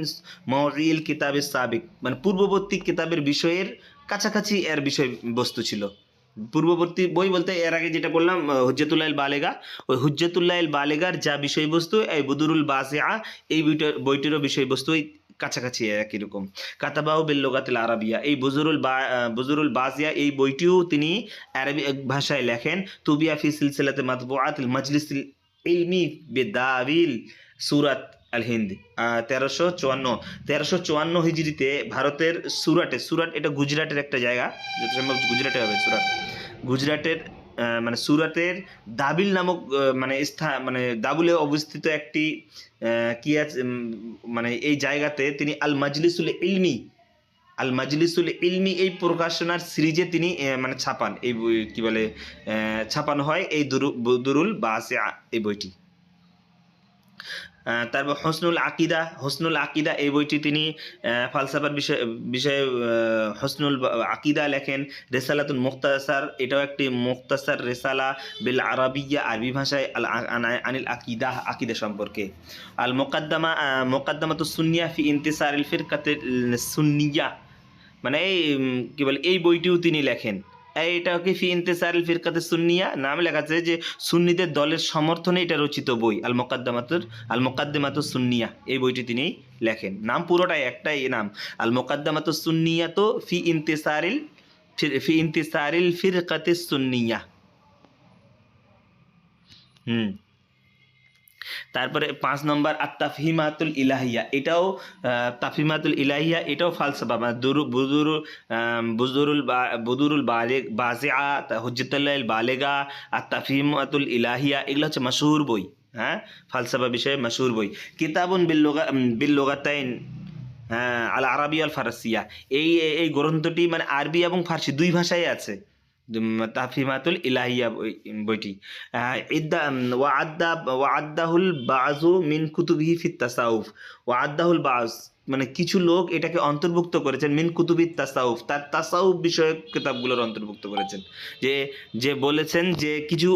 [SPEAKER 1] মাওযিল কিতাবিস সাবিক, মানে পূর্ববর্তী কিতাবের বিষয়ের কাছাকাছি এর বিষয়বস্তু ছিল। পূর্ববর্তী বই বলতে এর আগে যেটা বললাম হুজ্জাতুল্লাহিল বালেগা, ওই হুজ্জাতুল্লাহিল বালেগার যা বিষয়বস্তু এই বুদুরুল বাসিআ এই বইটিরও বিষয়বস্তু কাছাকাছি একই রকম। কাতাবাহু বিল লুগাতিল আরাবিয়া, এই বুজুরুল বাসিয়া এই বইটিও তিনি আরবি ভাষায় লেখেন। তুবিয়া ফি সিলসিলাতি মাতবুআতিল মাজলিসিল ইলমি বিদাবিল সুরাত আল হিন্দ, 1354 হিজরিতে ভারতের সুরাটে, সুরাট এটা গুজরাটের একটা জায়গা, যত সম্ভব গুজরাটে হবে সুরাট, গুজরাটের মানে সুরাতের দাবিল নামক মানে মানে দাবুলে অবস্থিত একটি কি আছে মানে এই জায়গাতে তিনি আল মাজলিসুল ইলমি, আল মাজলিসুল ইলমি এই প্রকাশনার সিরিজে তিনি মানে ছাপান, এই বই কি বলে ছাপানো হয় এই দুরুল বাসিআ এই বইটি। তারপর হসনুল আকিদা এই বইটি তিনি ফালসাফার বিষয়ে হসনুল আকিদা লেখেন। রেসালাতুল মুখতাসার এটাও একটি মুখতাসার রেসালা বিল আরাবিয়া আরবি ভাষায় আনিল আকিদা সম্পর্কে। আল মুকাদ্দামাতুস সুন্নিয়া ফি ইনতিসারিল ফিরকাতিল সুন্নিয়া, মানে এই কি বলে এই বইটিও তিনি লেখেন। এটা কি ফি ইনতিসারিল ফিরকাতে সুন্নিয়া নাম লেখা আছে যে সুন্নিদের দলের সমর্থনে এটা রচিত বই আল মুকাদ্দিমাতুস সুন্নিয়া এই বইটি তিনি লেখেন। নাম পুরোটাই একটাই নাম, আল মুকাদ্দিমাতুস সুন্নিয়া তো ফি ইনতিসারিল ফিরকাতে সুন্নিয়া। তারপরে 5 নম্বর তাফহিমাতুল ইলাহিয়া, এটাও তাফহিমাতুল ইলাহিয়া এটাও ফালসাফা, মানে বুদুরুল বাসিআ, হুজ্জাতুল্লাহিল বালেগা আর তাফহিমাতুল ইলাহিয়া এগুলো হচ্ছে মশহুর বই, হ্যাঁ ফালসাফা বিষয়ে মশহুর বই। কিতাবুন বিল লুগাতাইন আল আরাবিয়া আল ফারসিয়া, এই গ্রন্থটি মানে আরবি এবং ফার্সি দুই ভাষায় আছে তাফহিমাতুল ইলাহিয়া বইটি। ওয়াআদ্দাহুল বাযু মিন কুতুবিহি ফিত তাসাউফ, ওয়াআদ্দাহুল বায মানে কিছু লোক এটাকে অন্তর্ভুক্ত করেছেন মিন কুতুবিত তাসাউফ, তার তাসাউফ বিষয়ক কিতাবগুলোর অন্তর্ভুক্ত করেছেন। যে বলেছেন যে কিছু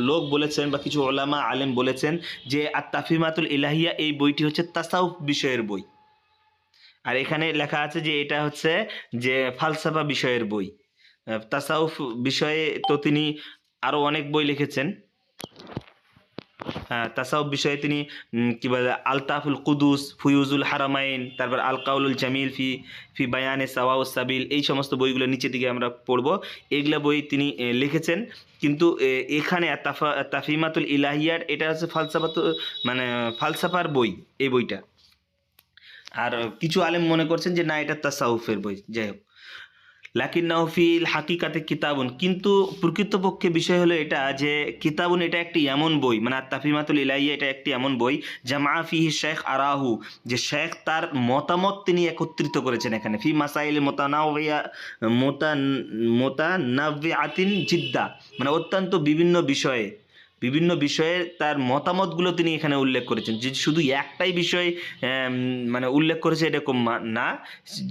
[SPEAKER 1] লোক বলেছেন বা কিছু উলামা আলেম বলেছেন যে তাফহিমাতুল ইলাহিয়া এই বইটি হচ্ছে তাসাউফ বিষয়ের বই, আর এখানে লেখা আছে যে এটা হচ্ছে যে ফালসাফা বিষয়ের বই। তাসাউফ বিষয়ে তো তিনি আরও অনেক বই লিখেছেন। তাসাউফ বিষয়ে তিনি কি বলে আলতাফুল কুদুস, ফুয়ুজুল হারামাইন, তারপর আল কাউলুল জামিল ফি বায়ানে সাওয়াউস সাবিল, এই সমস্ত বইগুলো নিচের দিকে আমরা পড়ব, এগুলা বই তিনি লিখেছেন। কিন্তু এখানে তাফহিমাতুল ইলাহিয়ার এটা হচ্ছে মানে ফালসাফার বই এই বইটা, আর কিছু আলেম মনে করছেন যে না এটা তাসাউফের বই। যাই হোক, লাকিন্নাহু ফিল হাকিকাতে কিতাবুন, কিন্তু প্রকৃতপক্ষে বিষয় হলো এটা যে কিতাবুন এটা একটি এমন বই, মানে তাফহিমাতুল ইলাহিয়া এটা একটি এমন বই জামা ফিহি শেখ আরাহু, যে শেখ তার মতামত তিনি একত্রিত করেছেন এখানে ফি মাসাইল মোতানাওয়িআতিন জিদ্দা, মানে অত্যন্ত বিভিন্ন বিষয়ে তার মতামতগুলো তিনি এখানে উল্লেখ করেছেন, যে শুধু একটাই বিষয় মানে উল্লেখ করেছে এরকম না,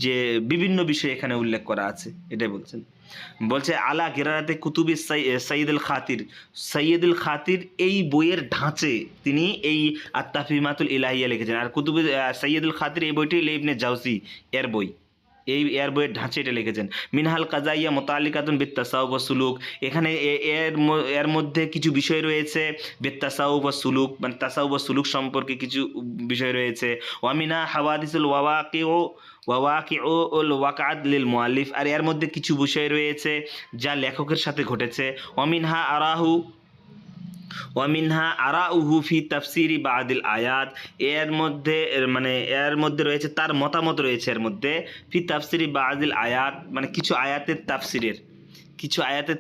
[SPEAKER 1] যে বিভিন্ন বিষয় এখানে উল্লেখ করা আছে এটাই বলছে আলা গিরারাতে কুতুবি সৈয়দুল খাতির এই বইয়ের ঢাঁচে তিনি এই তাফহিমাতুল ইলাহিয়া লিখেছেন। আর কুতুবি সৈয়দুল খাতির এই বইটি ইবনে জাওজি এর বই, এর বইয়ের ঢাঁচে এটা লিখেছেন। মিনহাল কাজাইয়া মোতালিকাতুন বিত তাসাউফ ওয়া সুলুক, এখানে এর মধ্যে কিছু বিষয় রয়েছে বিত তাসাউফ ওয়া সুলুক, মানে তাসাউফ ওয়া সুলুক সম্পর্কে কিছু বিষয় রয়েছে। ওয়ামিনা হাওয়াদিসুল ওয়াওয়াকিউল ওয়াকাত লিল মুআল্লিফ, আর এর মধ্যে কিছু বিষয় রয়েছে যা লেখকের সাথে ঘটেছে। ওয়ামিনহা আরাউহু ফি তাফসিরি বাদিল আয়াত, এর মধ্যে রয়েছে তার মতামত রয়েছে এর মধ্যে ফি তাফসিরি বাদিল আয়াত, মানে কিছু আয়াতের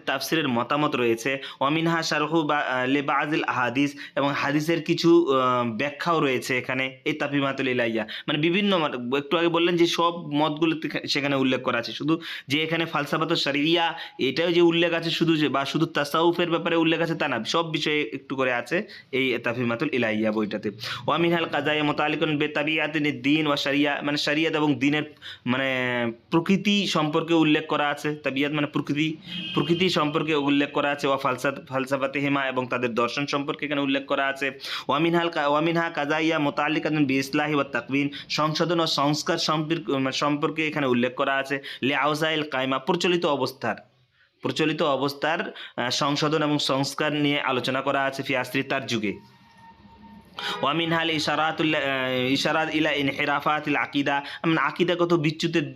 [SPEAKER 1] তাফসিরের মতামত রয়েছে। ওয়ামিনহা শারহু লিবাদিল আহাদিস, এবং হাদিসের কিছু ব্যাখ্যাও রয়েছে এখানে এই তাফহিমাতুল ইলাহিয়া, মানে বিভিন্ন একটু আগে বললেন যে সব মতগুলো সেখানে উল্লেখ করা আছে, শুধু যে এখানে ফালসাফাতুশ শরিয়া এটাও যে উল্লেখ আছে শুধু শুধু তাসাউফের ব্যাপারে উল্লেখ আছে তা না, সব বিষয়ে একটু করে আছে এই তাফহিমাতুল ইলাহিয়া বইটাতে। ওয়ামিনহাল কাজায়া মুতাআল্লিকুন বিতাবিয়াতিন দ্বীন ওয়া শরিয়া, মানে শরিয়াত এবং দ্বীনের মানে প্রকৃতি সম্পর্কে উল্লেখ করা আছে, তাবিয়াত মানে প্রকৃতি সম্পর্কে উল্লেখ করা আছে। ওয়া ফালসাফাতিহিমা, এবং তাদের দর্শন সম্পর্কে এখানে উল্লেখ করা আছে। ওয়ামিনহা কাজাইয়া মুতাআল্লিকাতুন বিইসলাহি ওয়াত তাকওয়িন, সংশোধন ও সংস্কার সম্পর্কে এখানে উল্লেখ করা আছে। লিআউজাইল কায়মা, প্রচলিত অবস্থার প্রচলিত অবস্থার সংশোধন এবং সংস্কার নিয়ে আলোচনা করা আছে ফি আসরি তার যুগে। ওয়ামিন হাল ইশারাত ইলা ইনহিরাফাতিল আকিদা, মানে আকিদাগত বিচ্যুতের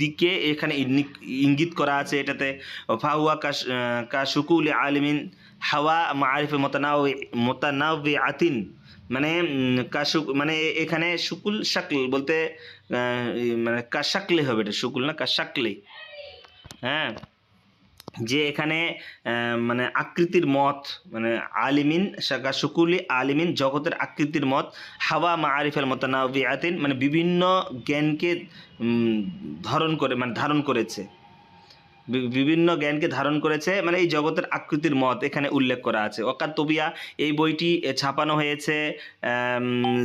[SPEAKER 1] দিকে এখানে ইঙ্গিত করা আছে এটাতে। ফাহুয়া কাশুকুল আলিমিন হাওয়া মারিফে মোতানাওয়িআতিন, মানে কাশুক মানে এখানে শুকুল শাকল বলতে মানে কাশাকলে হবে, এটা শুকুল না কাশাকলে। হ্যাঁ, যে এখানে মানে আকৃতির মত, মানে আলিমিন শাকা শুকুলি আলিমিন জগতের আকৃতির মত, হাওয়া মারিফের মোতানাওয়িআতিন মানে বিভিন্ন জ্ঞানকে ধারণ করেছে, বিভিন্ন জ্ঞানকে ধারণ করেছে, মানে এই জগতের আকৃতির মত এখানে উল্লেখ করা আছে। ওয়াকাত তবিয়া, এই বইটি ছাপানো হয়েছে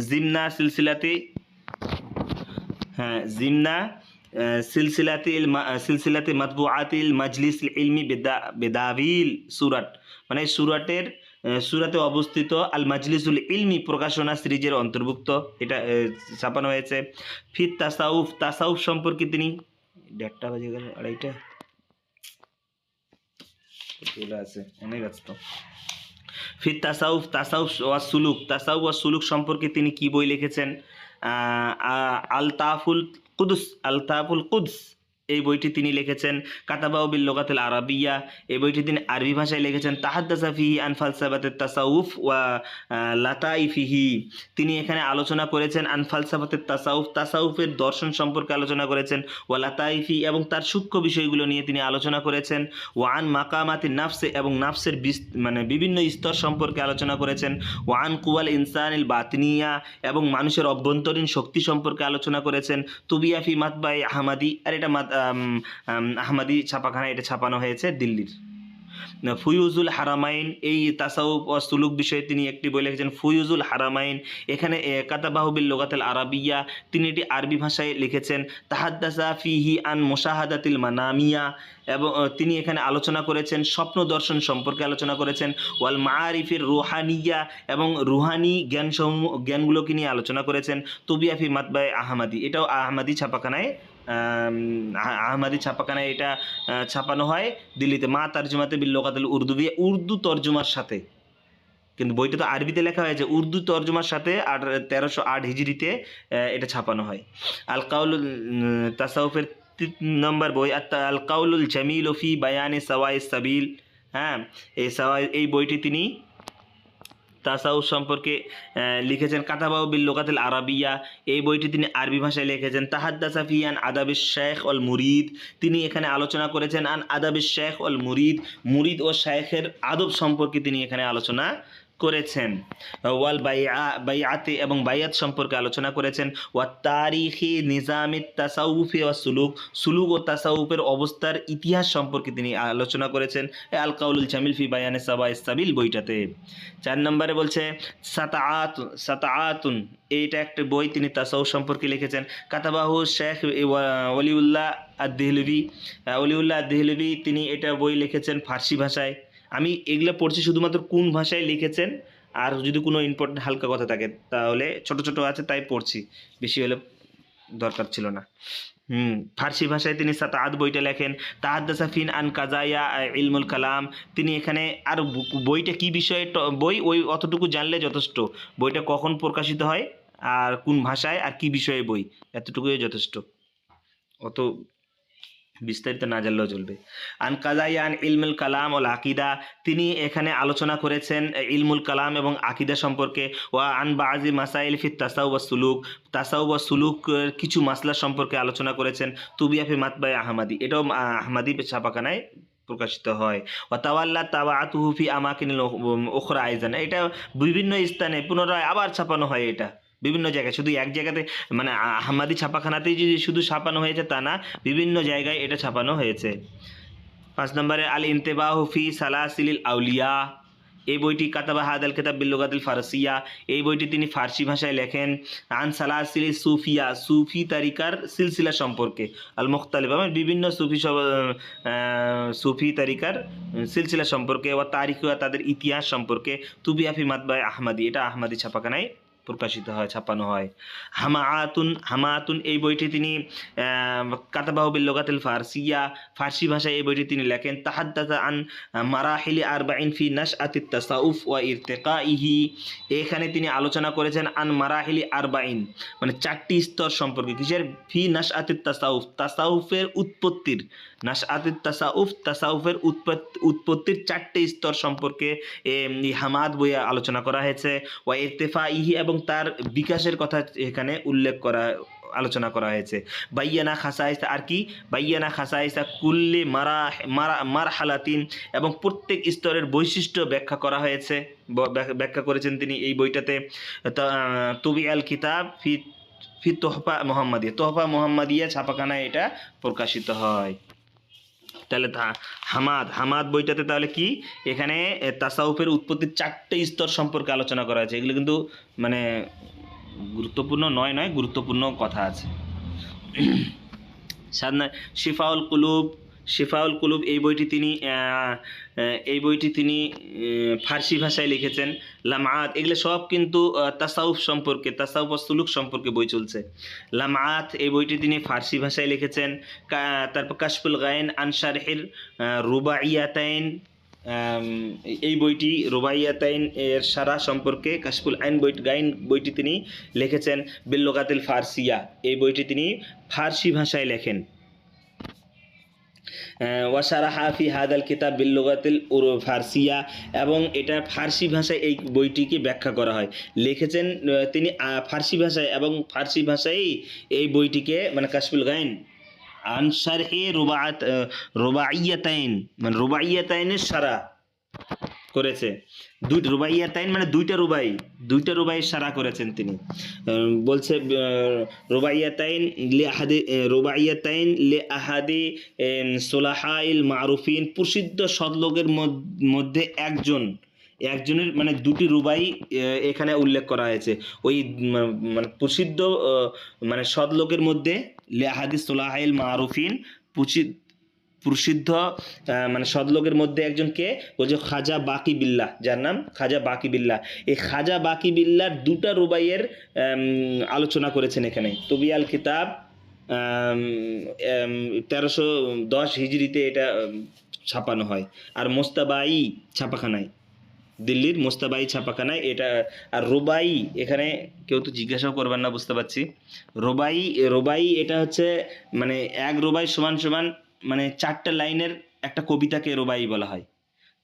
[SPEAKER 1] জিমনা সিলসিলাতে, হ্যাঁ জিমনা সিলসিলাতে মাতবুআতিল মাজলিস ইলমি বেদাবিল সুরাট, মানে সুরাতে অবস্থিত আল মাজলিসুল ইলমি প্রকাশনা সিরিজের অন্তর্ভুক্ত এটা ছাপানো হয়েছে। ফির তাসাউফ সম্পর্কে তিনি 1:30 বাজে গেল, 2:30 চলে আছে, অনেক ব্যস্ত। ফির তাসাউফ ওয়া সুলুক সম্পর্কে তিনি কি বই লিখেছেন? আলতাফুল কুদস এই বইটি তিনি লিখেছেন। কাতাবাউ বিল লুগাতিল আরাবিয়া, এই বইটি তিনি আরবি ভাষায় লিখেছেন। তাহাদ্দাসা ফিহি আন ফালসাফাতিত তাসাউফ ওয়া লাতাইফিহি, তিনি এখানে আলোচনা করেছেন আন ফালসাফাতিত তাসাউফের দর্শন সম্পর্কে আলোচনা করেছেন। ওয়া লাতাইফি, এবং তার সূক্ষ্ম বিষয়গুলো নিয়ে তিনি আলোচনা করেছেন। ওয়া আন মাকামাতিন নাফসে, এবং নাফসের মানে বিভিন্ন স্তর সম্পর্কে আলোচনা করেছেন। ওয়া আন কুওয়াল ইনসানিল বাতিনিয়া, এবং মানুষের অভ্যন্তরীণ শক্তি সম্পর্কে আলোচনা করেছেন। তুবিয়াফি মাতবাই আহমাদি, আর এটা আহমাদি ছাপাখানায় এটা ছাপানো হয়েছে দিল্লির। ফুয়ুজুল হারামাইন, এই তাসাউফ ও সুলুক বিষয়ে তিনি একটি বই লিখেছেন ফুয়ুজুল হারামাইন, এখানে কাতাবাহু বিল লুগাতিল আরাবিয়া, তিনি এটি আরবি ভাষায় লিখেছেন। তাহাদ্দাসা ফিহি আন মুশাহাদাতিল মানামিয়া, এবং তিনি এখানে আলোচনা করেছেন স্বপ্ন দর্শন সম্পর্কে আলোচনা করেছেন। ওয়াল মাআরিফির রুহানিয়া, এবং রুহানি জ্ঞানগুলোকে নিয়ে আলোচনা করেছেন। তুবিয়াফি মাতবাই আহমাদি, এটাও আহমাদি ছাপাখানায় এটা ছাপানো হয় দিল্লিতে। মা তারজুমাতে বিল লুগাতিল উর্দুবিয়া, উর্দু তর্জমার সাথে, কিন্তু বইটা তো আরবিতে লেখা হয়েছে, উর্দু তর্জমার সাথে। আর 1308 হিজরিতে এটা ছাপানো হয়। আল কাউলুল তাসাউফের 3 নম্বর বই আল কাউলুল জামিল ফি বায়ানি সাওয়াইস সাবিল। হ্যাঁ, এই বইটি তিনি তাসাউফ সম্পর্কে লিখেছেন। কাতাবাউ বিল লুগাতিল আরাবিয়া, এই বইটি তিনি আরবি ভাষায় লিখেছেন। তাহাদ্দাসা ফি আন আদাবিশ শাইখ ওয়াল মুরিদ, তিনি এখানে আলোচনা করেছেন আন আদাবিশ শাইখ ওয়াল মুরিদ, মুরিদ ও শাইখের আদব সম্পর্কে তিনি এখানে আলোচনা করেছেন। ওয়াল বাইআতে, এবং বাইআত সম্পর্কে আলোচনা করেছেন। ওয়া তারিখি নিজামিত তাসাউফি ওয়া সুলুক ও তাসাউফের অবস্থার ইতিহাস সম্পর্কে তিনি আলোচনা করেছেন আল কাউলুল জামিল ফি বায়ানে সাওয়াইস সাবিল বইটাতে। 4 নম্বরে বলছে সাতাআতুন, এইটা একটা বই তিনি তাসাউফ সম্পর্কে লিখেছেন। কাতাবাহু শেখ ওলিউল্লাহ আদ-দেহলভি, তিনি এটা বই লিখেছেন ফার্সি ভাষায়। আমি এগুলো পড়ছি শুধুমাত্র কোন ভাষায় লিখেছেন, আর যদি কোনো ইম্পর্টেন্ট হালকা কথা থাকে তাহলে ছোট ছোট আছে তাই পড়ছি, বেশি হলে দরকার ছিল না। ফার্সি ভাষায় তিনি সাতাআত বইটা লেখেন। তাহাদ্দাসা ফিন আন কাজায়া ইলমুল কালাম, তিনি এখানে আর বইটা কি বিষয়ে বই ওই অতটুকু জানলে যথেষ্ট। বইটা কখন প্রকাশিত হয় আর কোন ভাষায় আর কি বিষয়ে বই, এতটুকুই যথেষ্ট, অত বিস্তারিত না জানলেও চলবে। আন কাজাইয়া আন ইলমুল কালাম ওয়াল আকিদা, তিনি এখানে আলোচনা করেছেন ইলমুল কালাম এবং আকিদা সম্পর্কে। ওয়া আন বাজি মাসাইল ফি তাসাউফ ওয়া সুলুক কিছু মাসলা সম্পর্কে আলোচনা করেছেন। তুবিয়াফি মাতবাই আহমাদি, এটাও আহমাদি ছাপাখানায় প্রকাশিত হয়। ওয়া তাওয়াল্লা তাবাআতুহু ফি আমাকিনিল উখরা আইজান, এটা বিভিন্ন স্থানে পুনরায় আবার ছাপানো হয়, এটা বিভিন্ন জায়গায়, শুধু এক জায়গাতে মানে আহমাদি ছাপাখানাতেই যে শুধু ছাপানো হয়েছে তা না, বিভিন্ন জায়গায় এটা ছাপানো হয়েছে। 5 নম্বরে আল ইন্তেবাহু ফি সালাসিলিল আউলিয়া, এই বইটি কাতাবা হাদাল কিতাব বিল লুগাতিল ফারসিয়া, এই বইটি তিনি ফার্সি ভাষায় লেখেন। আন সালাসিলি সুফিয়া, সুফি তারিকার সিলসিলা সম্পর্কে। আল মুখতালিফ, মানে বিভিন্ন সুফি তারিকার সিলসিলা সম্পর্কে। ওয়া তারিখ, তাদের ইতিহাস সম্পর্কে। তুবিয়াফি মাতবাই আহমাদি, এটা আহমাদি ছাপাখানায় প্রকাশিত হয়, ছাপানো হয়। হামাআতুন এই বইটি তিনি কাতাবাহু বিল লুগাতিল ফারসিয়া, ফার্সি ভাষায় এই বইটি তিনি লেখেন। তাহাদ্দাসা আন মারাহিলি আরবাইন ফি নাশআতিত তাসাউফ ওয়া ইরতিকাইহি, এখানে তিনি আলোচনা করেছেন আন মারাহিলি আরবাইন মানে 4টি স্তর সম্পর্কে। কিসের? ফি নাশআতিত তাসাউফ, তাসাউফের উৎপত্তির, নাশআতিত তাসাউফ, তাসাউফের উৎপত্তির 4টি স্তর সম্পর্কে হামাদ বইয়ে আলোচনা করা হয়েছে। ওয়া ইরতিফাইহি এবং তার বিকাশের কথা এখানে উল্লেখ করা, আলোচনা করা হয়েছে। বাইয়ানা খাসাইসা, আর কি? বাইয়ানা খাসাইসা কুল্লি মারহালাতিন, এবং প্রত্যেক স্তরের বৈশিষ্ট্য ব্যাখ্যা করা হয়েছে, ব্যাখ্যা করেছেন তিনি এই বইটাতে। তুবি আল কিতাব ফি ফি তোহফা মোহাম্মদিয়া, তোহফা মোহাম্মদিয়া ছাপাখানায় এটা প্রকাশিত হয়। তাহলে হামাদ বইটাতে তাহলে কি এখানে তাসাউফের উৎপত্তির 4টে স্তর সম্পর্কে আলোচনা করা হয়েছে। এগুলো কিন্তু মানে গুরুত্বপূর্ণ নয়, গুরুত্বপূর্ণ কথা আছে। শিফাউল কুলুব এই বইটি তিনি ফার্সি ভাষায় লিখেছেন। লামাআত এগুলো সব কিন্তু তাসাউফ সম্পর্কে, তাসাউফ ও সুলুক সম্পর্কে বই চলছে। লামাআত এই বইটি তিনি ফার্সি ভাষায় লিখেছেন। তারপর কাশফুল গায়েন আন শারহির রুবাইয়াতাইন, এই বইটি রুবাইয়াতাইন এর সারা সম্পর্কে, কাশফুল গাইন বইটি তিনি লিখেছেন। বিল লুগাতিল ফারসিয়া এই বইটি তিনি ফার্সি ভাষায় লেখেন। ওয়াসারাহা ফি হাদাল কিতাব বিল লুগাতিল ফারসিয়া, এবং এটা ফার্সি ভাষায় এই বইটিকে ব্যাখ্যা করা হয়। লিখেছেন তিনি ফার্সি ভাষায়, এবং ফার্সি ভাষায় এই বইটিকে মানে কাশফুল গাইন আনসারহে রুবাইয়াতাইন মানে রুবাইয়াতাইনের সারা করেছে। রুবাইয়াতাইন মানে দুইটা রুবাই সারা করেছেন তিনি। বলছে রুবাইয়াতাইন লে আহাদি সুলাহাইল মারুফিন, প্রসিদ্ধ সদলোকের মধ্যে একজনের মানে 2টি রুবাই এখানে উল্লেখ করা হয়েছে। ওই মানে প্রসিদ্ধ মানে সদলোকের মধ্যে লে আহাদি সুলাহাইল মারুফিন, প্রসিদ্ধ মানে সদলোকের মধ্যে একজনকে বলছে খাজা বাকি বিল্লাহ, যার নাম খাজা বাকি বিল্লাহ। এই খাজা বাকি বিল্লাহর 2টা রুবাইয়ের আলোচনা করেছেন এখানে। তবিয়াল কিতাব 1310 হিজরিতে এটা ছাপানো হয়। আর মোস্তাবাই ছাপাখানায়, দিল্লির মোস্তাবাই ছাপাখানায় এটা। আর রুবাই এখানে কেউ তো জিজ্ঞাসাও করবেন না, বুঝতে পারছি। রুবাই এটা হচ্ছে মানে এক রুবাই সমান মানে 4টা লাইনের একটা কবিতাকে রুবাই বলা হয়।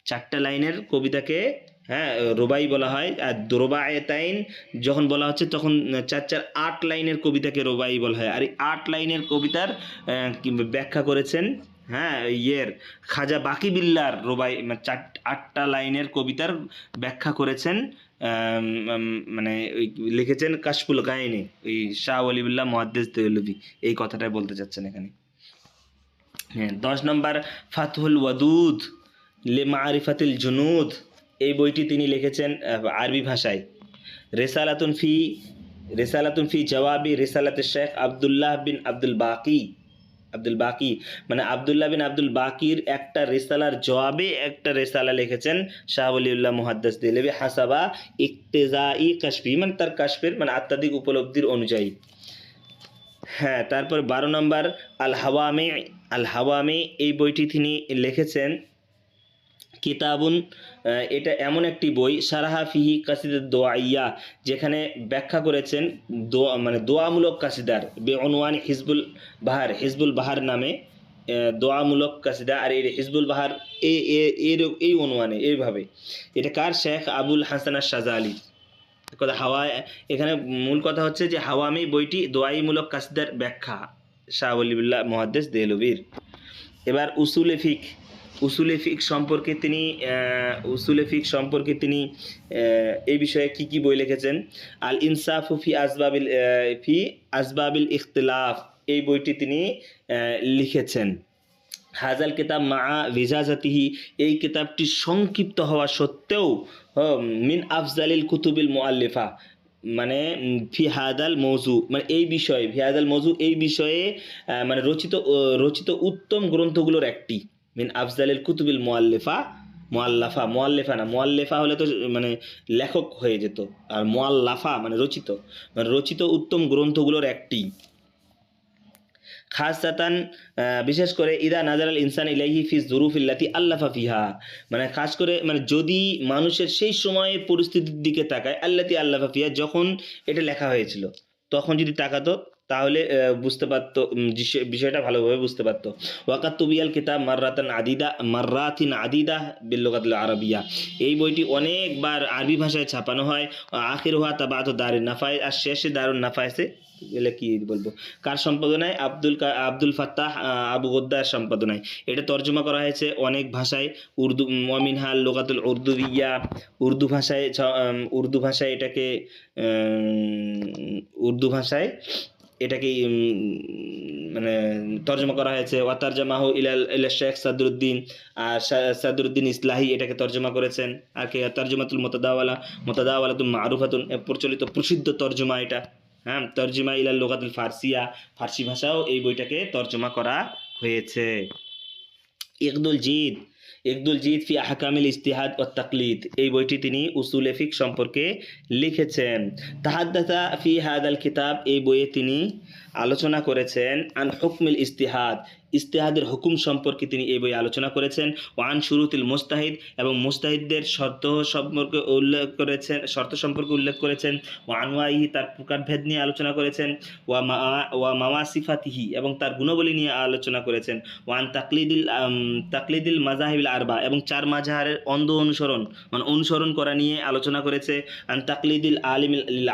[SPEAKER 1] 4টা লাইনের কবিতাকে রুবাই বলা হয়। আর রুবাইয়াতাইন যখন বলা হচ্ছে তখন 8 লাইনের কবিতাকে রুবাই বলা হয়। আর এই 8 লাইনের কবিতার ব্যাখ্যা করেছেন খাজা বাকি বিল্লাহর রুবাই, 8টা লাইনের কবিতার ব্যাখ্যা করেছেন, মানে লিখেছেন কাশফুল গায়েনে ওই শাহ ওয়ালিউল্লাহ মুহাদ্দিস দেহলভী। এই কথাটাই বলতে চাচ্ছেন এখানে। 10 নম্বর ফাতহুল ওয়াদুদ লে মারিফাতিল জুনুদ এই বইটি তিনি লিখেছেন আরবি ভাষায়। রেসালাতুন ফি জওয়াবি রিসালাতে শেখ আব্দুল্লাহ বিন আব্দুল বাকি মানে আব্দুল্লাহ বিন আব্দুল বাকির একটা রিসালার জবাবে একটা রিসালা লিখেছেন শাহ ওয়ালিউল্লাহ মুহাদ্দিস দেহলভী হাসাবা ইক্তেজাই কাশফি, মানে তার কাশফের মানে আত্মাধিক উপলব্ধির অনুযায়ী। তারপর 12 নম্বর আল হাওয়ামি এই বইটি তিনি লিখেছেন। কিতাবুন এটা এমন একটি বই সারাহা ফিহি কাসিদাত দোয়াইয়া, যেখানে ব্যাখ্যা করেছেন মানে দোয়ামূলক কাসিদার বেঅনওয়ান হিজবুল বাহার নামে দোয়ামূলক কাসিদা। আর এই হিজবুল বাহার এই অনুমানে এইভাবে এটা কার? শেখ আবুল হাসান আশ-শাযালি। কথা এখানে মূল কথা হচ্ছে যে হাওয়ামি বইটি দোয়াইমূলক কাসিদার ব্যাখ্যা শাহ ওয়ালিউল্লাহ মুহাদ্দিস দেহলভীর। এবার উসুলে ফিক সম্পর্কে তিনি এই বিষয়ে কি বই লিখেছেন? আল ইনসাফু ফি আসবাবিল ইখতিলাফ এই বইটি তিনি লিখেছেন। হাজাল কিতাব মা ভিজাজাতিহি এই কিতাবটি সংক্ষিপ্ত হওয়া সত্ত্বেও মিন আফজালিল কুতুবিল মুআল্লিফা মানে ফি হাদাল মৌজু মানে এই বিষয়ে এই বিষয়ে মানে রচিত উত্তম গ্রন্থগুলোর একটি। মিন আফজালিল কুতুবিল মুআল্লিফা মুআল্লাফা, মুআল্লিফা না, মুআল্লিফা হলে তো মানে লেখক হয়ে যেত, আর মুআল্লাফা মানে রচিত, মানে রচিত উত্তম গ্রন্থগুলোর একটি। খাসাতান বিশেষ করে ইদা নাজারাল ইনসান ইলাইহি ফি যুরুফিল্লাতি আল্লাফা ফিহা, মানে খাস করে মানে যদি মানুষের সেই সময়ের পরিস্থিতির দিকে তাকায়, আল্লাতি আল্লাফা ফিহা যখন এটা লেখা হয়েছিল তখন যদি তাকাতো তাহলে বুঝতে পারতো, বিষয়টা ভালোভাবে বুঝতে পারতো। ওয়াকাত তুবিয়াল কিতাব মাররাতিন আদিদা বিল লুগাতিল আরাবিয়া, এই বইটি অনেকবার আরবি ভাষায় ছাপানো হয়। আখিরুহা তাবাতু দারুন নাফায়েস, আর শেষে দারুন নাফায়েসে, এগুলো কি বলবো, কার সম্পাদনায়, আব্দুল ফাত্তাহ আবু গদ্দার সম্পাদনায় এটা তর্জমা করা হয়েছে অনেক ভাষায়। উর্দু ওয়ামিনহাল লুগাতুল উর্দুইয়া, উর্দু ভাষায় এটাকে উর্দু ভাষায় এটাকে মানে তর্জমা করা হয়েছে। ওয়াতারজামাহু ইলা শেখ সাদরুদ্দিন, আর সাদরুদ্দিন ইসলাহি এটাকে তর্জমা করেছেন। আর কে তর্জমাতুল মুতাদাওয়ালাতুল মারুফাতুন, প্রচলিত প্রসিদ্ধ তর্জমা এটা। হ্যাঁ, তর্জমা ইলাল লুগাতুল ফারসিয়া, ফার্সি ভাষাও এই বইটাকে তর্জমা করা হয়েছে। ইকদুল জিদ ফি আহকামিল ইজতিহাদ ওয়াত তাকলিদ, এই বইটি তিনি উসুলে ফিকহ সম্পর্কে লিখেছেন। তাহাদ্দাসা ফি হাদাল কিতাব, এই বইয়ে তিনি আলোচনা করেছেন আন হুকমিল ইজতিহাদের হুকুম সম্পর্কে তিনি এই বই আলোচনা করেছেন। ওয়ান শুরুতিল মুস্তাহিদ, এবং মুস্তাহিদদের শর্ত সম্পর্কে উল্লেখ করেছেন। ওয়ানওয়াইহি, তার প্রকারভেদ নিয়ে আলোচনা করেছেন। ওয়া মাওয়াসিফাতিহি, এবং তার গুণাবলী নিয়ে আলোচনা করেছেন। ওয়ান তাকলিদিল মাযাহিবিল আরবা, এবং চার মাযহাবের অন্ধ অনুসরণ করা নিয়ে আলোচনা করেছে। আন তাকলিদিল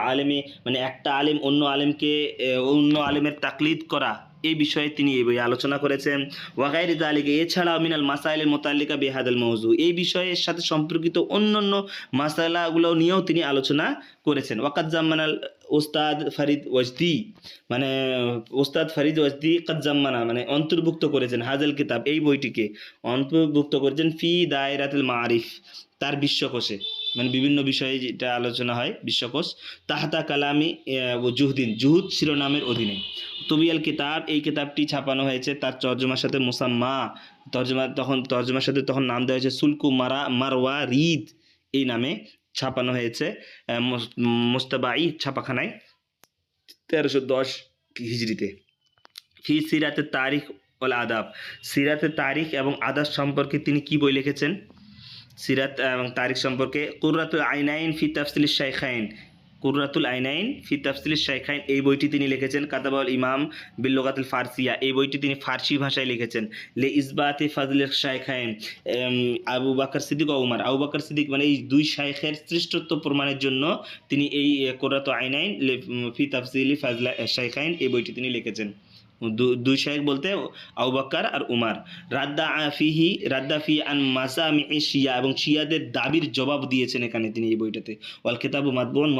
[SPEAKER 1] আলিমি, মানে একটা আলিম অন্য আলিমের তাকলিদ করা, এই বিষয়ে তিনি এই বই আলোচনা করেছেন। ওয়াগাইরি যালিকা, এছাড়াও মিনাল মাসাইলিল মুতাল্লিকা বিহাদাল মওযু, এই বিষয়ের সাথে সম্পর্কিত অন্যান্য মাসালাগুলো নিয়েও তিনি আলোচনা করেছেন। ওয়াকাদ জাম্মানাল ওস্তাদ ফরিদ ওয়াজদি, মানে ওস্তাদ ফরিদ ওয়াজদি কাদ জাম্মানা মানে অন্তর্ভুক্ত করেছেন হাজাল কিতাব, এই বইটিকে অন্তর্ভুক্ত করেছেন ফি দায়রাতুল মাআরিফ, তার বিশ্বকোষে, মানে বিভিন্ন বিষয়ে যেটা আলোচনা হয় বিশ্বকোষ। তাহতা কালামি জুহুদ শিরোনামের অধীনে। তুবিয়াল কিতাব, এই কিতাবটি ছাপানো হয়েছে তার তর্জমার সাথে তর্জমার সাথে তখন নাম দেওয়া হয়েছে সুলকু মারওয়া রিদ, এই নামে ছাপানো হয়েছে মুস্তাবাই ছাপাখানায় 1310 হিজরিতে। ফি সিরাতের তারিখ ওয়াল আদাব, সিরাতের তারিখ এবং আদাব সম্পর্কে তিনি কি বই লিখেছেন? সিরাত এবং তারিখ সম্পর্কে কুররাতুল আইনাইন ফি তাফসিলিশ শাইখাইন, এই বইটি তিনি লিখেছেন। কাতাবাউল ইমাম বিল লুগাতিল ফারসিয়া, এই বইটি তিনি ফার্সি ভাষায় লিখেছেন। লে ইসবাতি ফাজলিল শাইখাইন, আবু বকর সিদ্দিক মানে এই দুই শাইখের শ্রেষ্ঠত্ব প্রমাণের জন্য তিনি এই কুররাতুল আইনাইন ফি তাফসিলি ফাজলা শাইখাইন, এই বইটি তিনি লিখেছেন। দুই শাইখ বলতে আবু বকর আর উমার। রাদ্দা ফি আন মাসামি'i শিয়া, এবং শিয়াদের দাবির জবাব দিয়েছেন এখানে তিনি এই বইটাতে। ওয়াল কিতাবু মাতবুউন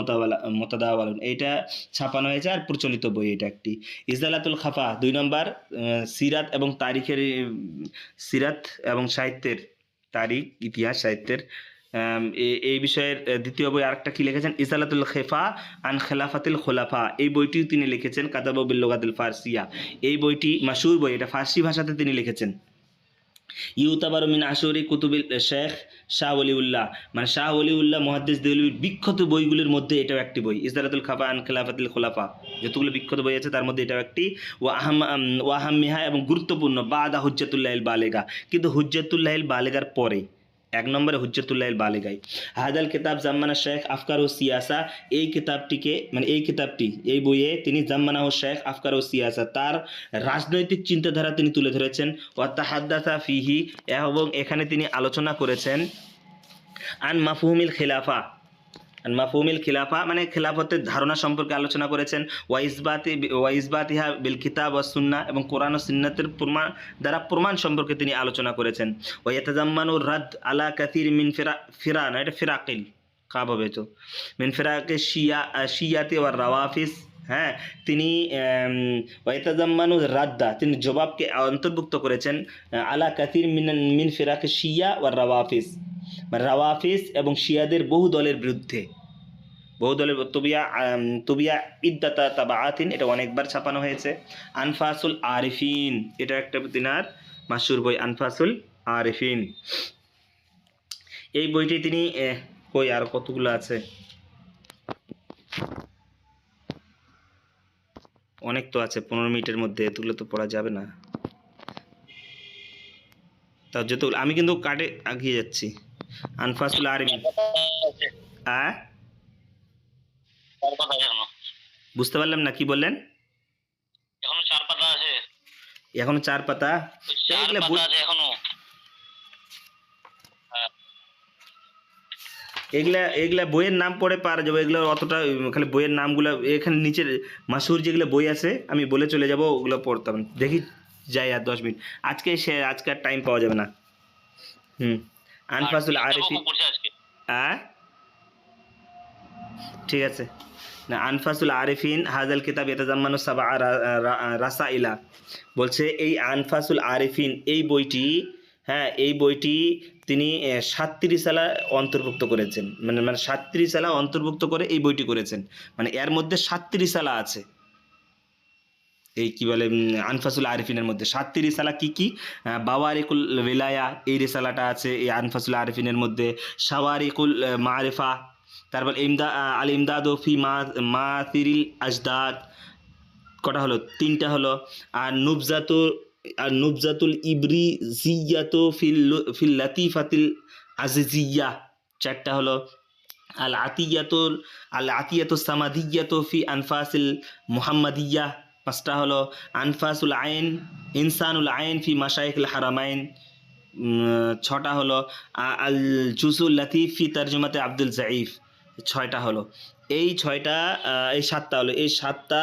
[SPEAKER 1] মুতাদাওয়ালুন, এটা ছাপানো হয়েছে আর প্রচলিত বই এটা একটি। ইজালাতুল খাফা, 2 নম্বর সিরাত এবং সাহিত্যের তারিখ, ইতিহাস সাহিত্যের এই বিষয়ের দ্বিতীয় বই আরেকটা কি লিখেছেন? ইজালাতুল খেফা আন খেলাফাতিল খোলাফা, এই বইটিও তিনি লিখেছেন। কাতাবা বিল লুগাতিল ফারসিয়া, এই বইটি মাশহুর বই, এটা ফার্সি ভাষাতে তিনি লিখেছেন। ইউতাবারু মিন আশুরি কুতুবিল শেখ শাহ ওলিউল্লাহ, মানে শাহ ওলিউল্লাহ মুহাদ্দিস দেহলভির বিখ্যাত বইগুলির মধ্যে এটাও একটি বই। ইজালাতুল খাফা আন খেলাফাতিল খোলাফা, যতগুলো বিখ্যাত বই আছে তার মধ্যে এটাও একটি। ওয়াহাম্মিহা, এবং গুরুত্বপূর্ণ, বাদা হুজ্জাতুল্লাহিল বালেগা, কিন্তু হুজ্জাতুল্লাহিল বালেগার পরে, 1 নম্বরে হুজ্জাতুল্লাহিল বালেগাই। হাদাল কিতাব জাম্মানা শেখ আফকার ও সিয়াসা, এই কিতাবটি এই বইয়ে তিনি জাম্মানা ও শেখ আফকার ও সিয়াসা, তার রাজনৈতিক চিন্তাধারা তিনি তুলে ধরেছেন। ওয়া তাহাদ্দাসা ফিহি, এবং এখানে তিনি আলোচনা করেছেন আন মাফহুমিল খিলাফা, মানে খেলাফতের ধারণা সম্পর্কে আলোচনা করেছেন। ওয়া ইসবাতিহা বিল কিতাব ওয়াস সুন্নাহ, এবং কোরআন ও সুন্নাতের প্রমাণ সম্পর্কে তিনি আলোচনা করেছেন। ওয়া ইয়াতাজাম্মানু রাদ আলা কাসীর মিন ফিরাকিল কাব হবে তো মিন ফিরাকে শিয়াতি ওয়া রাওয়াফিজ। হ্যাঁ, তিনি ওয়াইতাজাম্মানু রাদ্দা, তিনি জবাবকে অন্তর্ভুক্ত করেছেন আলা কাসীর মিন ফিরাকে শিয়া ওয়া রাওয়াফিজ, মানে রাওয়াফিজ এবং শিয়াদের বহু দলের বিরুদ্ধে। তুবিয়া ইদ্দাতা তাবাআতিন, এটা অনেকবার ছাপানো হয়েছে। আনফাসুল আরিফিন, এটা একটা তিনার মাশহুর বই, আনফাসুল আরিফিন। এই বইটি তিনি কই আর কতগুলো আছে, অনেক তো আছে, 15 মিনিটের মধ্যে এতগুলো তো পড়া যাবে না। তা যতগুলো আমি কিন্তু কাটে আগিয়ে যাচ্ছি। আনফাসুল আরবি,
[SPEAKER 2] চার পাতা আছে এখনো।
[SPEAKER 1] বুঝতে পারলাম না, কি বললেন?
[SPEAKER 2] এখনো 4 পাতা আছে।
[SPEAKER 1] এখনো 4 পাতা?
[SPEAKER 2] ওই
[SPEAKER 1] তো
[SPEAKER 2] 4
[SPEAKER 1] এগুলা
[SPEAKER 2] পাতা আছে এখনো।
[SPEAKER 1] এগুলা এগুলা বইয়ের নাম পড়ে পারা যাবে, এগুলো অতটা খালি বইয়ের নামগুলো এখানে নিচের মাসুর যেগুলো বই আছে আমি বলে চলে যাব, ওগুলো পড়তাম। দেখি যাই আর 10 মিনিট, আজকে আর টাইম পাওয়া যাবে না। আনফাসুল আরিফি,
[SPEAKER 2] পড়ছে আজকে।
[SPEAKER 1] ঠিক আছে না, আনফাসুল আরিফিন হাজাল কিতাব ইয়াতাজাম্মানু সাবআ রাসাইলা, বলছে এই আনফাসুল আরিফিন এই বইটি, হ্যাঁ এই বইটি তিনি 37 সালা অন্তর্ভুক্ত করেছেন, মানে 37 সালা অন্তর্ভুক্ত করে এই বইটি করেছেন, মানে এর মধ্যে 37 সালা আছে। এই কি বলে আনফাসুল আরিফিনের মধ্যে 37 সালা কি কি, বাওয়ারিকুল ওয়ালায়া এই রিসালাটা আছে এই আনফাসুল আরিফিনের মধ্যে, শাওয়ারিকুল মারিফা, তারপর আল ইমদাদ ফি মাতিরিল আজদাদ, কটা হলো? 3টা হলো। আর নুবজাতুল ইব্রিজিয়াতু ফিল লাতিফাতিল আজিজিয়া 4টা হলো। আল আতিয়াতুস সামাদিয়াতু ফি আনফাসিল মুহাম্মাদিয়া 5টা হলো। আনফাসুল আইন ইনসানুল আইন ফি মাশাইখিল হারামাইন 6টা হলো। আল জুজুল লাতিফ ফি তারজুমাতে আব্দুল জাইফ 6টা হলো। এই 7টা হলো। এই 7টা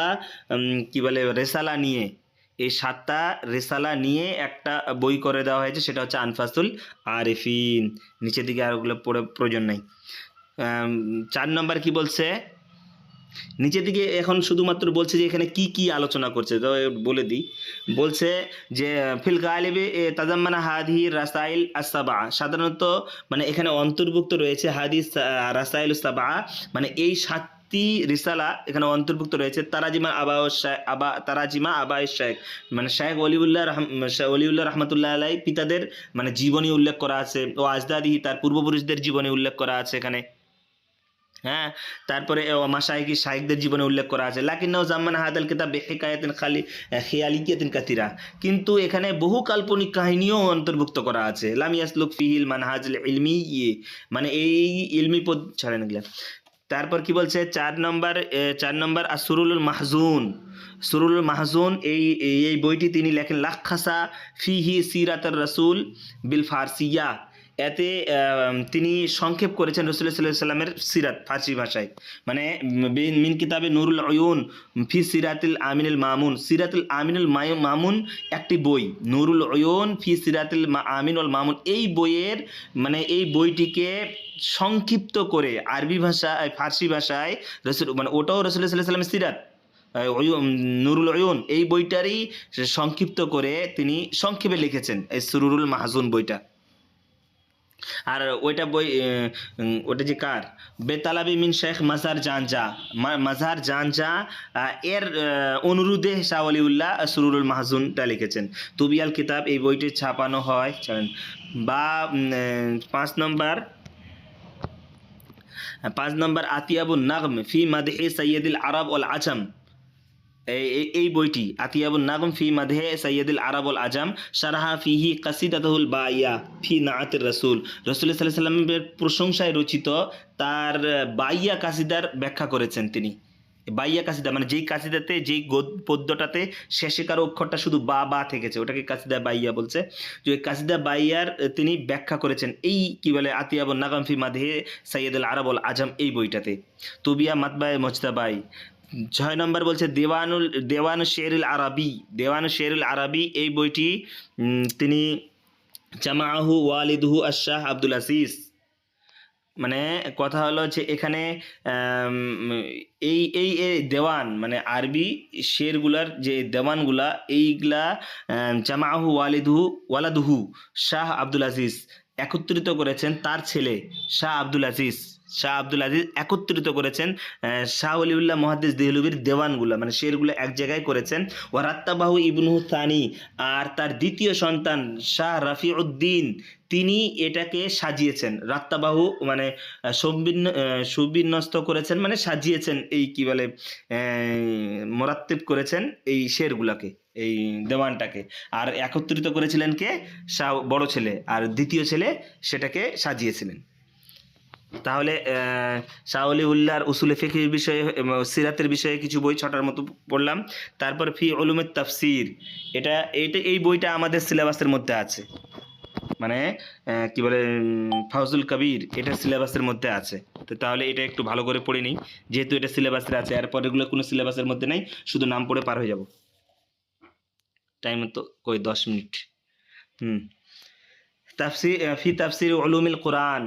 [SPEAKER 1] কি বলে রেসালা নিয়ে, এই 7টা রেসালা নিয়ে একটা বই করে দেওয়া হয়েছে, সেটা হচ্ছে আনফাসুল আরিফিন। নিচের দিকে আর ওগুলো পড়ে প্রয়োজন নাই। 4 নম্বর কি বলছে নিচের দিকে, এখন শুধুমাত্র বলছে যে এখানে কি কি আলোচনা করছে, তো বলে দিই। বলছে যে ফিল গালিবে তাজাম্মানা হাদিহি রাসাইল আস-সাবআ, সাধারণত মানে এখানে অন্তর্ভুক্ত রয়েছে হাদিস রাসাইল আস-সাবআ, মানে এই 7টি রিসালা এখানে অন্তর্ভুক্ত রয়েছে। তারাজিমা আবা শাইখ, মানে শাইখ ওলিউল্লাহ রহমতুল্লাহ আলাই পিতাদের মানে জীবনী উল্লেখ করা আছে, ও আজদাদিহি তার পূর্বপুরুষদের জীবনী উল্লেখ করা আছে এখানে, হ্যাঁ। তারপরে মাশাইখি শাইখদের জীবনে উল্লেখ করা আছে। লাকিন্নাহু জাম্মানা হাদাল কিতাব বিহিকায়াতিন খিয়ালিয়াতিন কাতিরা, কিন্তু এখানে বহু কাল্পনিক কাহিনীও অন্তর্ভুক্ত করা আছে। লাম ইয়াসলুক ফিহিল মানহাজুল ইলমি, মানে এই ইলমি পদ ছাড়েন এগুলা। তারপর কি বলছে 4 নম্বর আসরুলুল মাহজুন এই বইটি তিনি লেখেন লাখাসা ফিহি সিরাতার রাসূল বিল ফারসিয়া, এতে তিনি সংক্ষেপ করেছেন রাসূলুল্লাহ সাল্লাল্লাহু আলাইহি ওয়াসাল্লামের সিরাত ফার্সি ভাষায়, মানে মিন কিতাবে নুরুল উয়ুন ফি সিরাতিল আমিনুল মামুন, সিরাতুল আমিনুল মামুন একটি বই, নুরুল উয়ুন ফি সিরাতিল আমিনুল মামুন এই বইয়ের মানে এই বইটিকে সংক্ষিপ্ত করে আরবি ভাষায় ফার্সি ভাষায় মানে ওটাও রাসূলুল্লাহ সাল্লাল্লাহু আলাইহি ওয়াসাল্লামের সিরাত নুরুল উয়ুন এই বইটারই সংক্ষিপ্ত করে তিনি সংক্ষেপে লিখেছেন এই সুরুরুল মাহজুন বইটা। আর ওইটা যে কার, বেতালাবি মিন শেখ মাজার জানজা এর অনুরোধে শাহ ওলিউল্লাহ সুরুরুল মাহজুনটা লিখেছেন। তুবিয়াল কিতাব এই বইটি ছাপানো হয় বা 5 নম্বর আতিয়াবুন নাগম ফি মাদহি সাইয়্যিদিল আরব ওয়াল আজম, এই বইটি আতিয়াবুন নাগম ফি মাদহি সাইয়্যিদিল আরব ওয়াল আজম শারহা ফিহি কাসিদাতুল বাইয়া ফি নাআতির রাসূল, রাসূলুল্লাহ সাল্লাল্লাহু আলাইহি ওয়াসাল্লামের প্রশংসায় রচিত তার বাইয়া কাসিদার ব্যাখ্যা করেছেন তিনি। বাইয়া কাসিদা মানে যেই কাসিদাতে যেই পদ্যটাতে শেষেকার অক্ষরটা শুধু বা থেকেছে ওটাকে কাসিদা বাইয়া বলছে, যে কাসিদা বাইয়ার তিনি ব্যাখ্যা করেছেন এই কি বলে আতিয়াবুন নাগম ফি মাদহি সাইয়্যিদুল আরব ওয়াল আজম এই বইটাতে। তুবিয়া মাতবায়ে মুজতাবাই। 6 নম্বর বলছে দেওয়ানু শেরুল আরবি এই বইটি তিনি জামাআহু ওয়ালিদুহু আশ-শাহ আব্দুল আজিজ, মানে কথা হলো যে এখানে এই দেওয়ান মানে আরবি শেরগুলার যে দেওয়ানগুলা এইগুলা জামাআহু ওয়ালাদুহু শাহ আব্দুল আজিজ একত্রিত করেছেন, তার ছেলে শাহ আব্দুল আজিজ একত্রিত করেছেন শাহ ওলিউল্লাহ মুহাদ্দিস দেহলভির দেওয়ানগুলা মানে শেরগুলো এক জায়গায় করেছেন। ওয়ারাত্তাবাহু ইবনুহু সানি, আর তার দ্বিতীয় সন্তান শাহ রাফিউদ্দিন তিনি এটাকে সাজিয়েছেন, রাত্তাবাহু মানে সুবিন্যস্ত করেছেন, মানে সাজিয়েছেন, এই কি বলে মোরাত্তেব করেছেন এই শেরগুলোকে, এই দেওয়ানটাকে। আর একত্রিত করেছিলেন কে? শাহ বড় ছেলে, আর দ্বিতীয় ছেলে সেটাকে সাজিয়েছিলেন। তাহলে শাহ ওলিউল্লাহর উসুলে ফিকহের বিষয়ে সিরাতের বিষয়ে কিছু বই 6টার মতো পড়লাম। তারপর ফি উলুমেত তাফসির, এই বইটা আমাদের সিলেবাসের মধ্যে আছে, মানে কি বলে ফাউজুল কবির, এটা সিলেবাসের মধ্যে আছে। তো তাহলে এটা একটু ভালো করে পড়ে নিই, যেহেতু এটা সিলেবাসের আছে। এরপর এগুলো কোনো সিলেবাসের মধ্যে নেই, শুধু নাম পড়ে পার হয়ে যাব। টাইম তো কই 10 মিনিট। তাফসির উলুমুল কোরআন,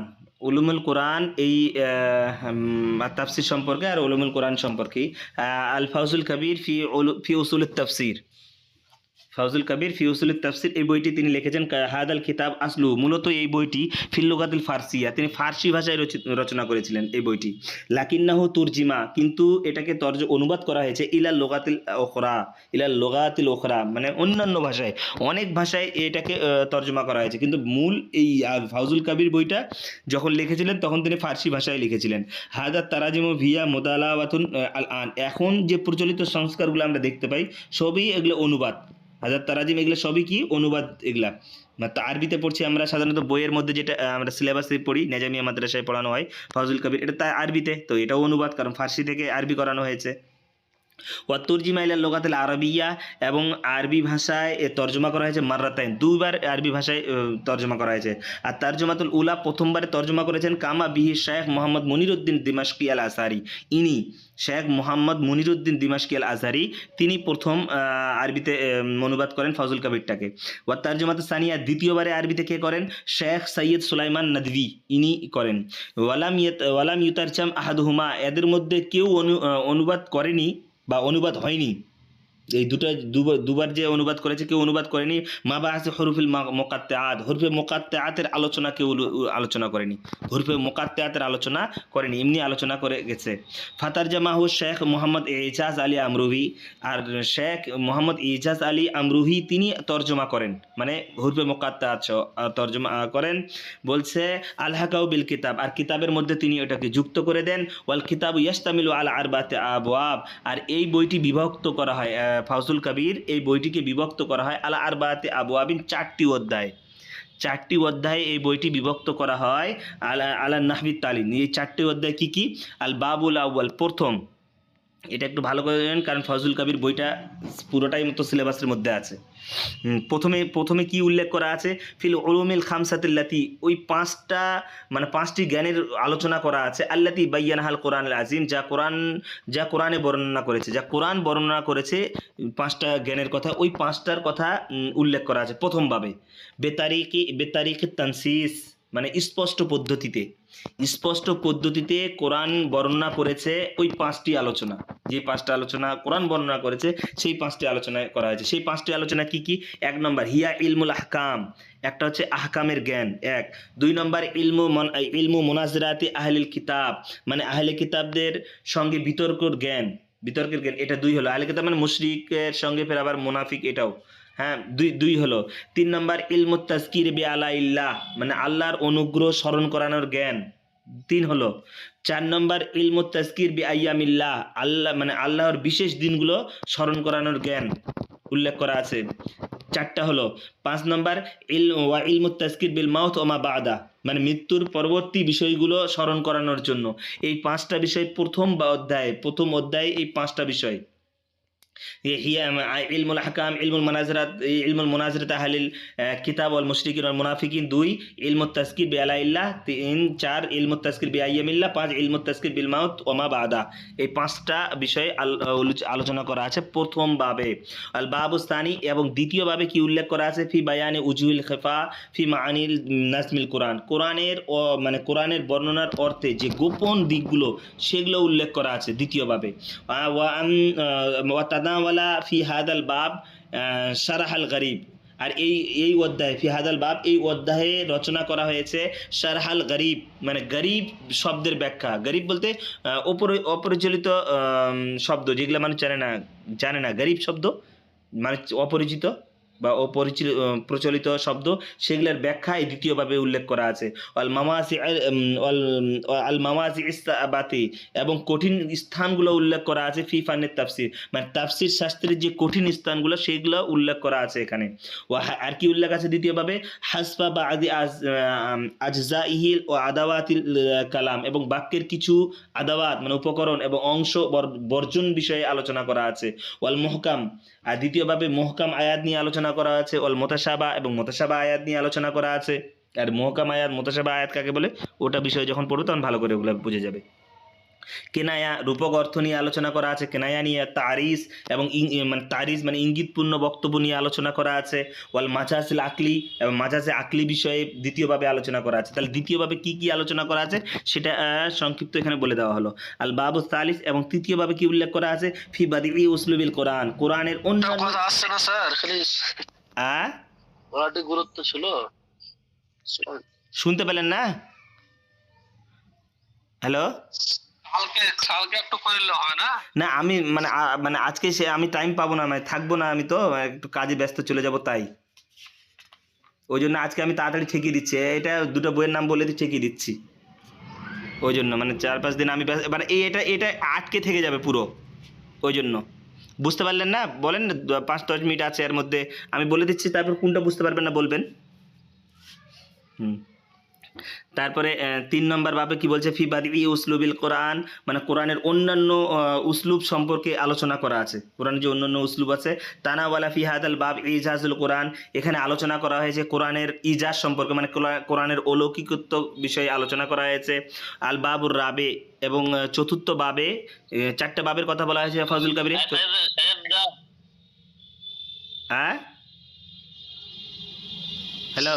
[SPEAKER 1] উলুমুল কোরআন এই তাফসির সম্পর্কে আর উলুমুল কোরআন সম্পর্কে। আল ফাউজুল কবির ফি উসুলুত তাফসির, ফাউজুল কবির ফি উসুলুত তাফসির, এই বইটি তিনি লিখেছেন। হাদাল কিতাব আসলু, মূলত এই বইটি ফিল লুগাতিল ফারসিয়া, তিনি ফার্সি ভাষায় রচনা করেছিলেন এই বইটি। লাকিন্নাহু তুরজিমা, কিন্তু এটাকে অনুবাদ করা হয়েছে ইলাল লুগাতিল ওখরা, মানে অন্যান্য ভাষায়, অনেক ভাষায় এটাকে তর্জমা করা হয়েছে, কিন্তু মূল এই ফাউজুল কবির বইটা যখন লিখেছিলেন তখন তিনি ফার্সি ভাষায় লিখেছিলেন। হাদাত তারাজিমু ভিয়া মুতালাওয়াতুন আল আন, এখন যে প্রচলিত সংস্কারগুলো আমরা দেখতে পাই সবই এগুলো অনুবাদ। হাজার তারাজিম এগুলো সবই কি অনুবাদ, এগুলা তো আরবিতে পড়ছি আমরা সাধারণত বইয়ের মধ্যে, যেটা আমরা সিলেবাসে পড়ি, নেজামিয়া মাদ্রাসায় পড়ানো হয় ফাউজুল কবির, এটা তাই আরবিতে, তো এটাও অনুবাদ, কারণ ফার্সি থেকে আরবি করানো হয়েছে। ওয়াতুরজিমা ইলা লুগাতিল আরবিয়া, এবং আরবি ভাষায় তর্জমা করা হয়েছে মাররাতাইন, দুইবার আরবি ভাষায় তর্জমা করা হয়েছে। আর তারজমাতুল উলা প্রথমবারে তর্জমা করেছেন কামা বিহি শেখ মোহাম্মদ মনিরুদ্দিন দিমাশকি আল আজহারি, ইনি শেখ মোহাম্মদ মনিরুদ্দিন দিমাশকি আল আজহারি, তিনি প্রথম আরবিতে অনুবাদ করেন ফাউজুল কবিরটাকে। ওয়া তারজমাতুস সানিয়া, দ্বিতীয়বারে আরবিতে কে করেন? শেখ সৈয়দ সুলাইমান নদভী, ইনি করেন। ওয়ালাম ইউতারজাম আহাদুহুমা, এদের মধ্যে কেউ অনুবাদ করেনি বা অনুবাদ হয়নি, এই দুবার যে অনুবাদ করেছে কেউ অনুবাদ করেনি। মা বা আছে হরফিল মোকাত্তেআত, হরফে মোকাত্তেআতের আলোচনা কেউ আলোচনা করেনি, হরফে মোকাত্তেআতের আলোচনা করেনি, এমনি আলোচনা করে গেছে। ফাতারজামাহু শেখ মোহাম্মদ এজাজ আলী আমরুহি, আর শেখ মোহাম্মদ এজাজ আলী আমরুহি তিনি তর্জমা করেন, মানে হরফে মোকাত্তেআত তর্জমা করেন। বলছে আলহাকাউ বিল কিতাব, আর কিতাবের মধ্যে তিনি ওটাকে যুক্ত করে দেন। ওয়াল কিতাব ইয়াশতামিলু আলা আরবাতে আবওয়াব, আর এই বইটি বিভক্ত করা হয়, ফাউজুল কবির এই বইটিকে বিভক্ত করা হয় আলা আরবাতে আবওয়াবিন, 4টি অধ্যায়, 4টি অধ্যায়ে এই বইটি বিভক্ত করা হয়। আলা নাহবি তালিম, এই 4টি অধ্যায় কি কি? আল বাবুল আউয়াল, প্রথম, এটা একটু ভালো করে জানেন কারণ ফাউজুল কবির বইটা পুরোটাই মতো সিলেবাসের মধ্যে আছে। প্রথমে কি উল্লেখ করা আছে? ফিল উলুমিল খামসাতিল্লাতি, ওই 5টা মানে 5টি জ্ঞানের আলোচনা করা আছে। আল্লাতি বাইয়ানাহাল কোরআনুল আজিম, যা কোরআনে বর্ণনা করেছে, যা কোরআন বর্ণনা করেছে 5টা জ্ঞানের কথা, ওই 5টার কথা উল্লেখ করা আছে প্রথমভাবে। বেতারিকি তানসিস, মানে স্পষ্ট পদ্ধতিতে কোরআন বর্ণনা করেছে ওই 5টি আলোচনা, যে 5টা আলোচনা কোরআন বর্ণনা করেছে সেই 5টি আলোচনা করা হয়েছে। সেই 5টি আলোচনা কি কি? 1 নম্বর হিয়া ইলমুল আহকাম, একটা হচ্ছে আহকামের জ্ঞান 1। 2 নম্বর ইলমু মুনাজরাতি আহলিল কিতাব, মানে আহলে কিতাবদের সঙ্গে বিতর্কের জ্ঞান, এটা 2 হলো। আহলে কিতাব মানে মুশরিকের সঙ্গে, ফের আবার মুনাফিক, এটাও হ্যাঁ 2 হলো। 3 নম্বর ইলমুত তাজকির বি আলাইল্লাহ, মানে আল্লাহর অনুগ্রহ স্মরণ করানোর জ্ঞান, 3 হলো। 4 নম্বর ইলমুত তাজকির বি আইয়ামিল্লাহ, আল্লাহ মানে আল্লাহর বিশেষ দিনগুলো স্মরণ করানোর জ্ঞান উল্লেখ করা আছে, 4টা হলো। 5 নম্বর ইলমুত তাজকির বিল মাউত ওয়া মা বাদা, মানে মৃত্যুর পরবর্তী বিষয়গুলো স্মরণ করানোর জন্য। এই 5টা বিষয় প্রথম অধ্যায়ে এই 5টা বিষয়। হিয়া ইলমুল আহকাম, ইলমুল মুনাজরাত আহলিল কিতাব ওয়াল মুশরিকিন ওয়াল মুনাফিকিন 2, ইলমুত তাজকির বি আলাইল্লাহ 3, 4 ইলমুত তাজকির বি আইয়ামিল্লাহ, 5 ইলমুত তাজকির বিল মাউত ওয়া মা বাদা, এই 5টা বিষয় আলোচনা করা আছে প্রথম ভাবে। আল বাবুস্তানি, এবং দ্বিতীয় ভাবে কি উল্লেখ করা আছে? ফি বায়ানি উজুল খিফা ফি মাআনিল নাজমিল কোরআন, মানে কোরআনের বর্ণনার অর্থে যে গোপন দিকগুলো সেগুলো উল্লেখ করা আছে দ্বিতীয় ভাবে। ওয়ালা ফি হাদাল বাব শারাহাল গরিব, আর এই অধ্যায় ফি হাদাল বাব, এই অধ্যায়ে রচনা করা হয়েছে শারহাল গরিব, মানে গরিব শব্দের ব্যাখ্যা। গরিব বলতে অপরিচালিত শব্দ, যেগুলো মানুষ জানে না, গরিব শব্দ মানে অপরিচিত, বা প্রচলিত শব্দ সেগুলোর ব্যাখ্যা এই দ্বিতীয়ভাবে উল্লেখ করা আছে। আল মামাজি ইস্তাবাতি, এবং কঠিন স্থানগুলো উল্লেখ করা আছে ফি ফানের তাফসির, মানে তাফসির শাস্ত্রের যে কঠিন স্থানগুলো সেইগুলো উল্লেখ করা আছে এখানে। আর কি উল্লেখ আছে দ্বিতীয়ভাবে, হাসফা বা আদি আজজাইহিল ও আদাওয়াতিল কালাম, এবং বাক্যের কিছু আদাওয়াত মানে উপকরণ এবং অংশ বর্জন বিষয়ে আলোচনা করা আছে। ওয়াল মুহকাম, আর দ্বিতীয়ভাবে মুহকাম আয়াত নিয়ে আলোচনা করা আছে। ওয়াল মুতাশাবা, এবং মুতাশাবা আয়াত নিয়ে আলোচনা করা আছে। আর মুহকাম আয়াত মুতাশাবা আয়াত কাকে বলে ওটা বিষয়ে যখন পড়ো তখন ভালো করে ওগুলো বুঝে যাবে। কেনায়া, রূপক অর্থ নিয়ে আলোচনা করা আছে। কেনায়া নিয়ে তারিস এবং মানে তারিস মানে ইঙ্গিতপূর্ণ বক্তব্য নিয়ে আলোচনা করা আছে। ওয়াল মাজাজিল আকলি, এবং মাজাজে আকলি বিষয়ে দ্বিতীয়ভাবে আলোচনা করা আছে। তাহলে দ্বিতীয়ভাবে কি কি আলোচনা করা আছে সেটা সংক্ষিপ্ত এখানে বলে দেওয়া হলো। আল বাবু সালিস, এবং তৃতীয়ভাবে কি উল্লেখ করা আছে, ফি বাদিই উসলুবিল কোরআন, কোরআনের অন্যান্য
[SPEAKER 2] কথা আসছে না স্যার, খালি ওরাটি গুরুত্ব ছিল।
[SPEAKER 1] শুনতে পেলেন না? হ্যালো,
[SPEAKER 2] কালকে একটু করলে হয় না?
[SPEAKER 1] না আমি মানে আজকে আমি টাইম পাবো না, মানে থাকবো না, আমি তো একটু কাজে ব্যস্ত চলে যাব, তাই ওই জন্য আজকে আমি তাড়াতাড়ি ঠেকিয়ে দিচ্ছি। এটা দুটো বইয়ের নাম বলে ঠেকিয়ে দিচ্ছি, ওই জন্য মানে 4-5 দিন আমি মানে এটা আটকে থেকে যাবে পুরো, ওই জন্য। বুঝতে পারলেন না? বলেন 5-10 মিনিট আছে এর মধ্যে, আমি বলে দিচ্ছি, তারপর কোনটা বুঝতে পারবেন না বলবেন। তারপরে 3 নম্বর ভাবে কি বলছে, ফি বাদি উসলুবিল কোরআন, মানে কোরআনের অন্যান্য উসলুব সম্পর্কে আলোচনা করা আছে। কোরআনের যে অন্যান্য উসলুব আছে, তানাওয়ালা ফি হাদাল বাব ইজাজুল কোরআন, এখানে আলোচনা করা হয়েছে কোরআনের ইজাজ সম্পর্কে, মানে কোরআনের অলৌকিকত্ব বিষয়ে আলোচনা করা হয়েছে। আল বাবুর রাবে, এবং চতুর্থ বাবে 4টে বাবের কথা বলা হয়েছে ফাজুল কাবিরে। হ্যাঁ, হ্যালো,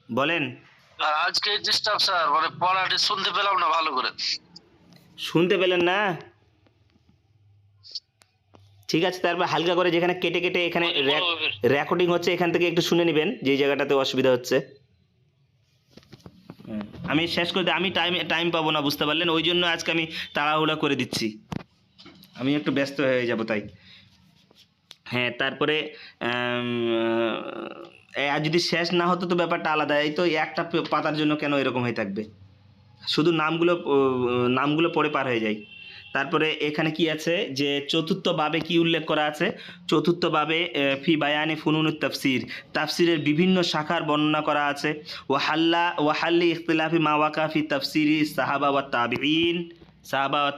[SPEAKER 1] বলেন।
[SPEAKER 2] আজকে ডিস্টার্ব স্যার, মানে পড়াটি শুনতে পেলাম না ভালো করে।
[SPEAKER 1] শুনতে পেলেন না? ঠিক আছে, তারপর হালকা করে যেখানে কেটে কেটে এখানে রেকর্ডিং হচ্ছে এখান থেকে একটু শুনে নেবেন, যে জায়গাটাতে অসুবিধা হচ্ছে। আমি শেষ করতে আমি টাইম পাবো না, বুঝতে পারলেন? ওই জন্য আজকে আমি তাড়াহুড়া করে দিচ্ছি, আমি একটু ব্যস্ত হয়ে যাব তাই। হ্যাঁ, তারপরে আর যদি শেষ না হতো তো ব্যাপারটা আলাদা। এই তো একটা পাতার জন্য কেন এরকম হয়ে থাকবে, শুধু নামগুলো পড়ে পার হয়ে যায়। তারপরে এখানে কি আছে যে চতুর্থ বাবে কি উল্লেখ করা আছে, চতুর্থ বাবে ফি বায়ানি ফুনুনুত তাফসির, তাফসিরের বিভিন্ন শাখার বর্ণনা করা আছে। ওয়াহাল্লি ইখতিলাফি মা ওয়াকা ফি তাফসিরি সাহাবা ওয়া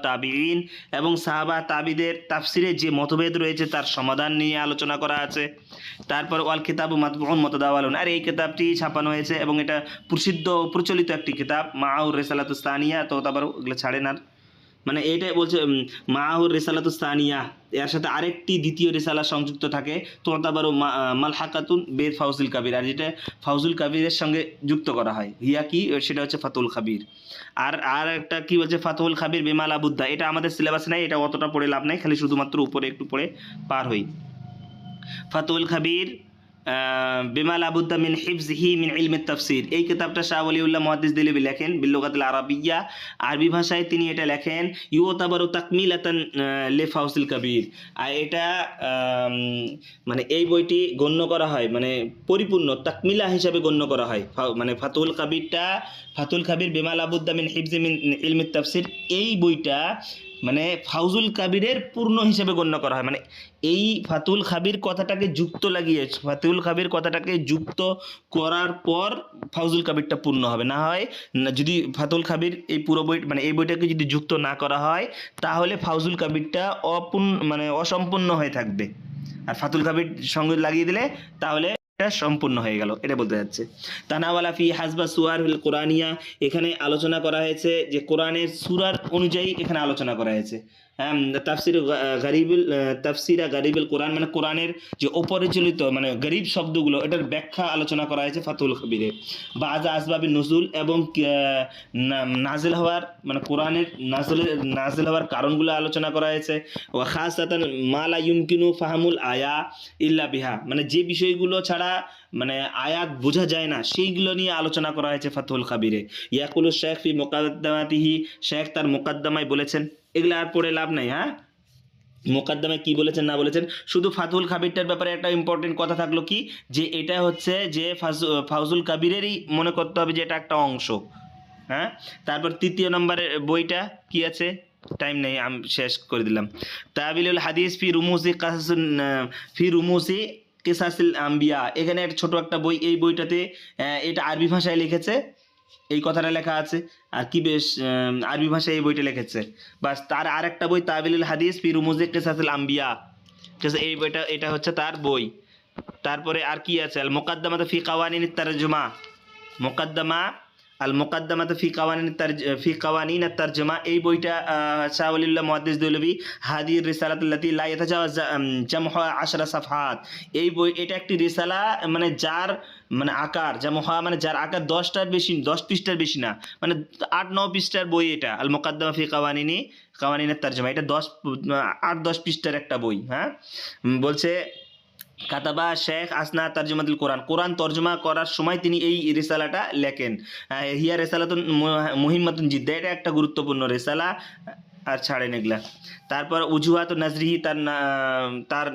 [SPEAKER 1] তাবিঈন, এবং সাহাবা তাবিদের তাফসিরে যে মতভেদ রয়েছে তার সমাধান নিয়ে আলোচনা করা আছে। তারপর ওয়াল কিতাবু মাতবুউন মুতাদাওয়ালুন, আর এই কিতাবটি ছাপানো হয়েছে এবং এটা প্রচলিত একটি কিতাব। মাআউর রিসালাতুস সানিয়া, তো তারপর ওগুলো ছাড়েন আর, মানে এইটাই বলছে মাআউর রিসালাতুস সানিয়া, এর সাথে আরেকটি দ্বিতীয় রিসালা সংযুক্ত থাকে, তো তারপর মালহাকাতুন বেদ ফাউজুল কাবির, আর যেটা ফাউজুল কাবিরের সঙ্গে যুক্ত করা হয় হিয়া কি, সেটা হচ্ছে ফাতুল খাবির। আর একটা কি বলছে, ফাতুল খাবির বেমাল আবুদ্দা, এটা আমাদের সিলেবাসে নাই, এটা অতটা পড়ে লাভ নাই, খালি শুধুমাত্র উপরে একটু পড়ে পার হই। ফাতুল খাবির বিমা লাবুদ্দা মিন হিফজিহি মিন ইলমি তাফসির, এই কিতাবটা শাহ ওয়ালিউল্লাহ মুহাদ্দিস দিলবি লেখেন বিল্লুগাতিল আরাবিয়্যা, আরবি ভাষায় তিনি এটা লেখেন। ইউতাবারু তাকমিলাতান লি ফাউজুল কাবির, আর এটা মানে এই বইটি গণ্য করা হয়, মানে পরিপূর্ণ তাকমিলা হিসাবে গণ্য করা হয়। মানে ফাতুল কাবির বিমা লাবুদ্দা মিন হিফজি মিন ইলমি তাফসির, এই বইটা মানে ফাউজুল কাবিরের পূর্ণ হিসেবে গণ্য করা হয়। মানে এই ফাতুল খাবির কথাটাকে যুক্ত করার পর ফাউজুল কাবিরটা পূর্ণ হবে, না হয় যদি ফাতুল খাবির এই পুরো বই মানে এই বইটাকে যদি যুক্ত না করা হয় তাহলে ফাউজুল কাবিরটা অসম্পূর্ণ হয়ে থাকবে, আর ফাতুল কাবির সঙ্গে লাগিয়ে দিলে তাহলে এটা সম্পূর্ণ হয়ে গেল, এটা বলতে যাচ্ছে। তানাওয়ালা ফি হাসবা সুয়ারুল কোরআনিয়া, এখানে আলোচনা করা হয়েছে যে কোরআনের সূরার অনুযায়ী এখানে আলোচনা করা হয়েছে। তাফসিরা গারিবুল কোরআন, মানে কোরআনের যে অপরিচালিত মানে গরিব শব্দগুলো, এটার ব্যাখ্যা আলোচনা করা হয়েছে ফাতুল খাবিরে। বাজা আসবাবি নজুল, এবং নাজিল হওয়ার মানে কোরআনের নাজিল হওয়ার কারণগুলো আলোচনা করা হয়েছে। ওয়া খাসাতান মা লা ইউমকিনু ফাহমুল আয়া ইল্লা বিহা, মানে যে বিষয়গুলো ছাড়া মানে আয়াত বোঝা যায় না সেইগুলো নিয়ে আলোচনা করা হয়েছে ফাতুল খাবিরে। ইয়াকুলু শেখ ফি মুকাদ্দামাতিহি, শেখ তার মুকাদ্দামায় বলেছেন। এগুলো আর পড়ে লাভ নাই। হ্যাঁ, মোকদ্দমায় কি বলেছেন না বলেছেন। শুধু ফাতুল কাবিরটার ব্যাপারে একটা ইম্পর্টেন্ট কথা থাকলো কি, যে এটা হচ্ছে যে ফাউজুল কাবিরেরই মনে করতে হবে যে এটা একটা অংশ। হ্যাঁ, তারপর তৃতীয় নম্বরের বইটা কি আছে, টাইম নেই, আমি শেষ করে দিলাম। তাবিলুল হাদিস ফি রুমুসি কিসাসিল আম্বিয়া, এখানে একটা ছোট একটা বই, এই বইটাতে এটা আরবি ভাষায় লিখেছে, এই কথাটা লেখা আছে, আর কি বেশ আরবি ভাষায় এই বইটা লিখেছে। বাস, তার আরেকটা বই তাবিলুল হাদিস ফি রুমুসি কিসাসিল আম্বিয়া, ঠিক আছে, এই বইটা, এটা হচ্ছে তার বই। তারপরে আর কি আছে, আল মুকাদ্দামাত ফি কাওয়ানিন তারজমা, মুকাদ্দামা আল মুকাদ্দামাত ফি কাওয়ানিন তারজমা, এই বইটা শাহ ওয়ালিউল্লাহ মুহাদ্দিস দেহলভী হাদির রিসালাতুল্লাতী লা ইয়াতাজাওয়াজ জামহা 10 সাফহাত, এই বই, এটা একটি রিসালা, মানে যার মানে আকার জামহা, মানে যার আকার 10টার বেশি, 10 পৃষ্ঠার বেশি না, মানে 8-9 পৃষ্ঠার বই এটা, আল মুকাদ্দামা ফি কাওয়ানিনের তারজমা, এটা 8-10 পৃষ্ঠার একটা বই। হ্যাঁ, বলছে কাতাবা শেখ আসনা তারজমাতুল কোরআন, কোরআন তর্জমা করার সময় তিনি এই রিসালাটা লেখেন। হিয়া রিসালাতুন মুহিম্মাতুন জিদ্দা, এটা একটা গুরুত্বপূর্ণ রিসালা, আর ছাড়েন এগুলা। তারপর উজুহাত নাজরিহি, তার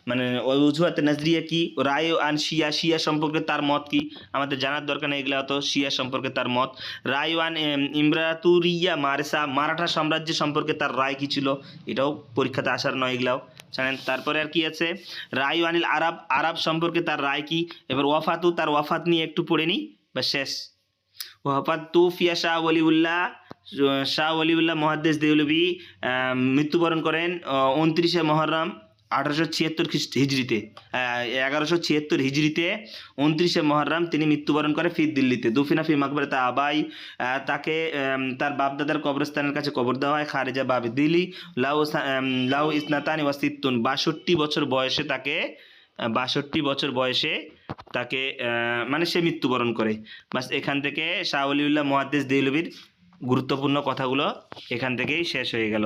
[SPEAKER 1] মানে উজুহাত নাজরিয়া কি, রায় আন শিয়া, শিয়া সম্পর্কে তার মত কি, আমাদের জানার দরকার নেই এগুলা, তো শিয়া সম্পর্কে তার মত। রায় আন ইমরাতুরিয়া মারেসা, মারাঠা সাম্রাজ্য সম্পর্কে তার রায় কি ছিল, এটাও পরীক্ষাতে আসার নয়, এগুলাও জানেন। তারপরে আর কি আছে, রায় আনিল আরব, আরব সম্পর্কে তার রায় কি। এবার ওয়াফাতু, তার ওয়াফাত নিয়ে একটু পড়ে নিই, বা শেষ। ওয়াফাত তুফিয়া শাহ ওয়ালিউল্লাহ মুহাদ্দিস দেহলভী মৃত্যুবরণ করেন 29শে মুহররম 1876 হিজরিতে, 1176 হিজরিতে 29শে মুহররম তিনি মৃত্যুবরণ করে ফি দিল্লিতে। দুফিনা ফি মাকবারাত আবাই, তাকে তার বাপদাদার কবরস্থানের কাছে কবর দেওয়া হয়, খারিজা বাবি দিল্লি। লাউ ইসনাতানি ওয়াসিত্তুন, 62 বছর বয়সে তাকে, 62 বছর বয়সে তাকে মানে সে মৃত্যুবরণ করে। বাস, এখান থেকে শাহ ওয়ালিউল্লাহ মুহাদ্দিস দেহলভীর গুরুত্বপূর্ণ কথাগুলো এখান থেকেই শেষ হয়ে গেল।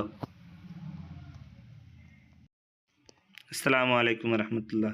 [SPEAKER 1] আসসালামু আলাইকুম রহমতুল্লাহ।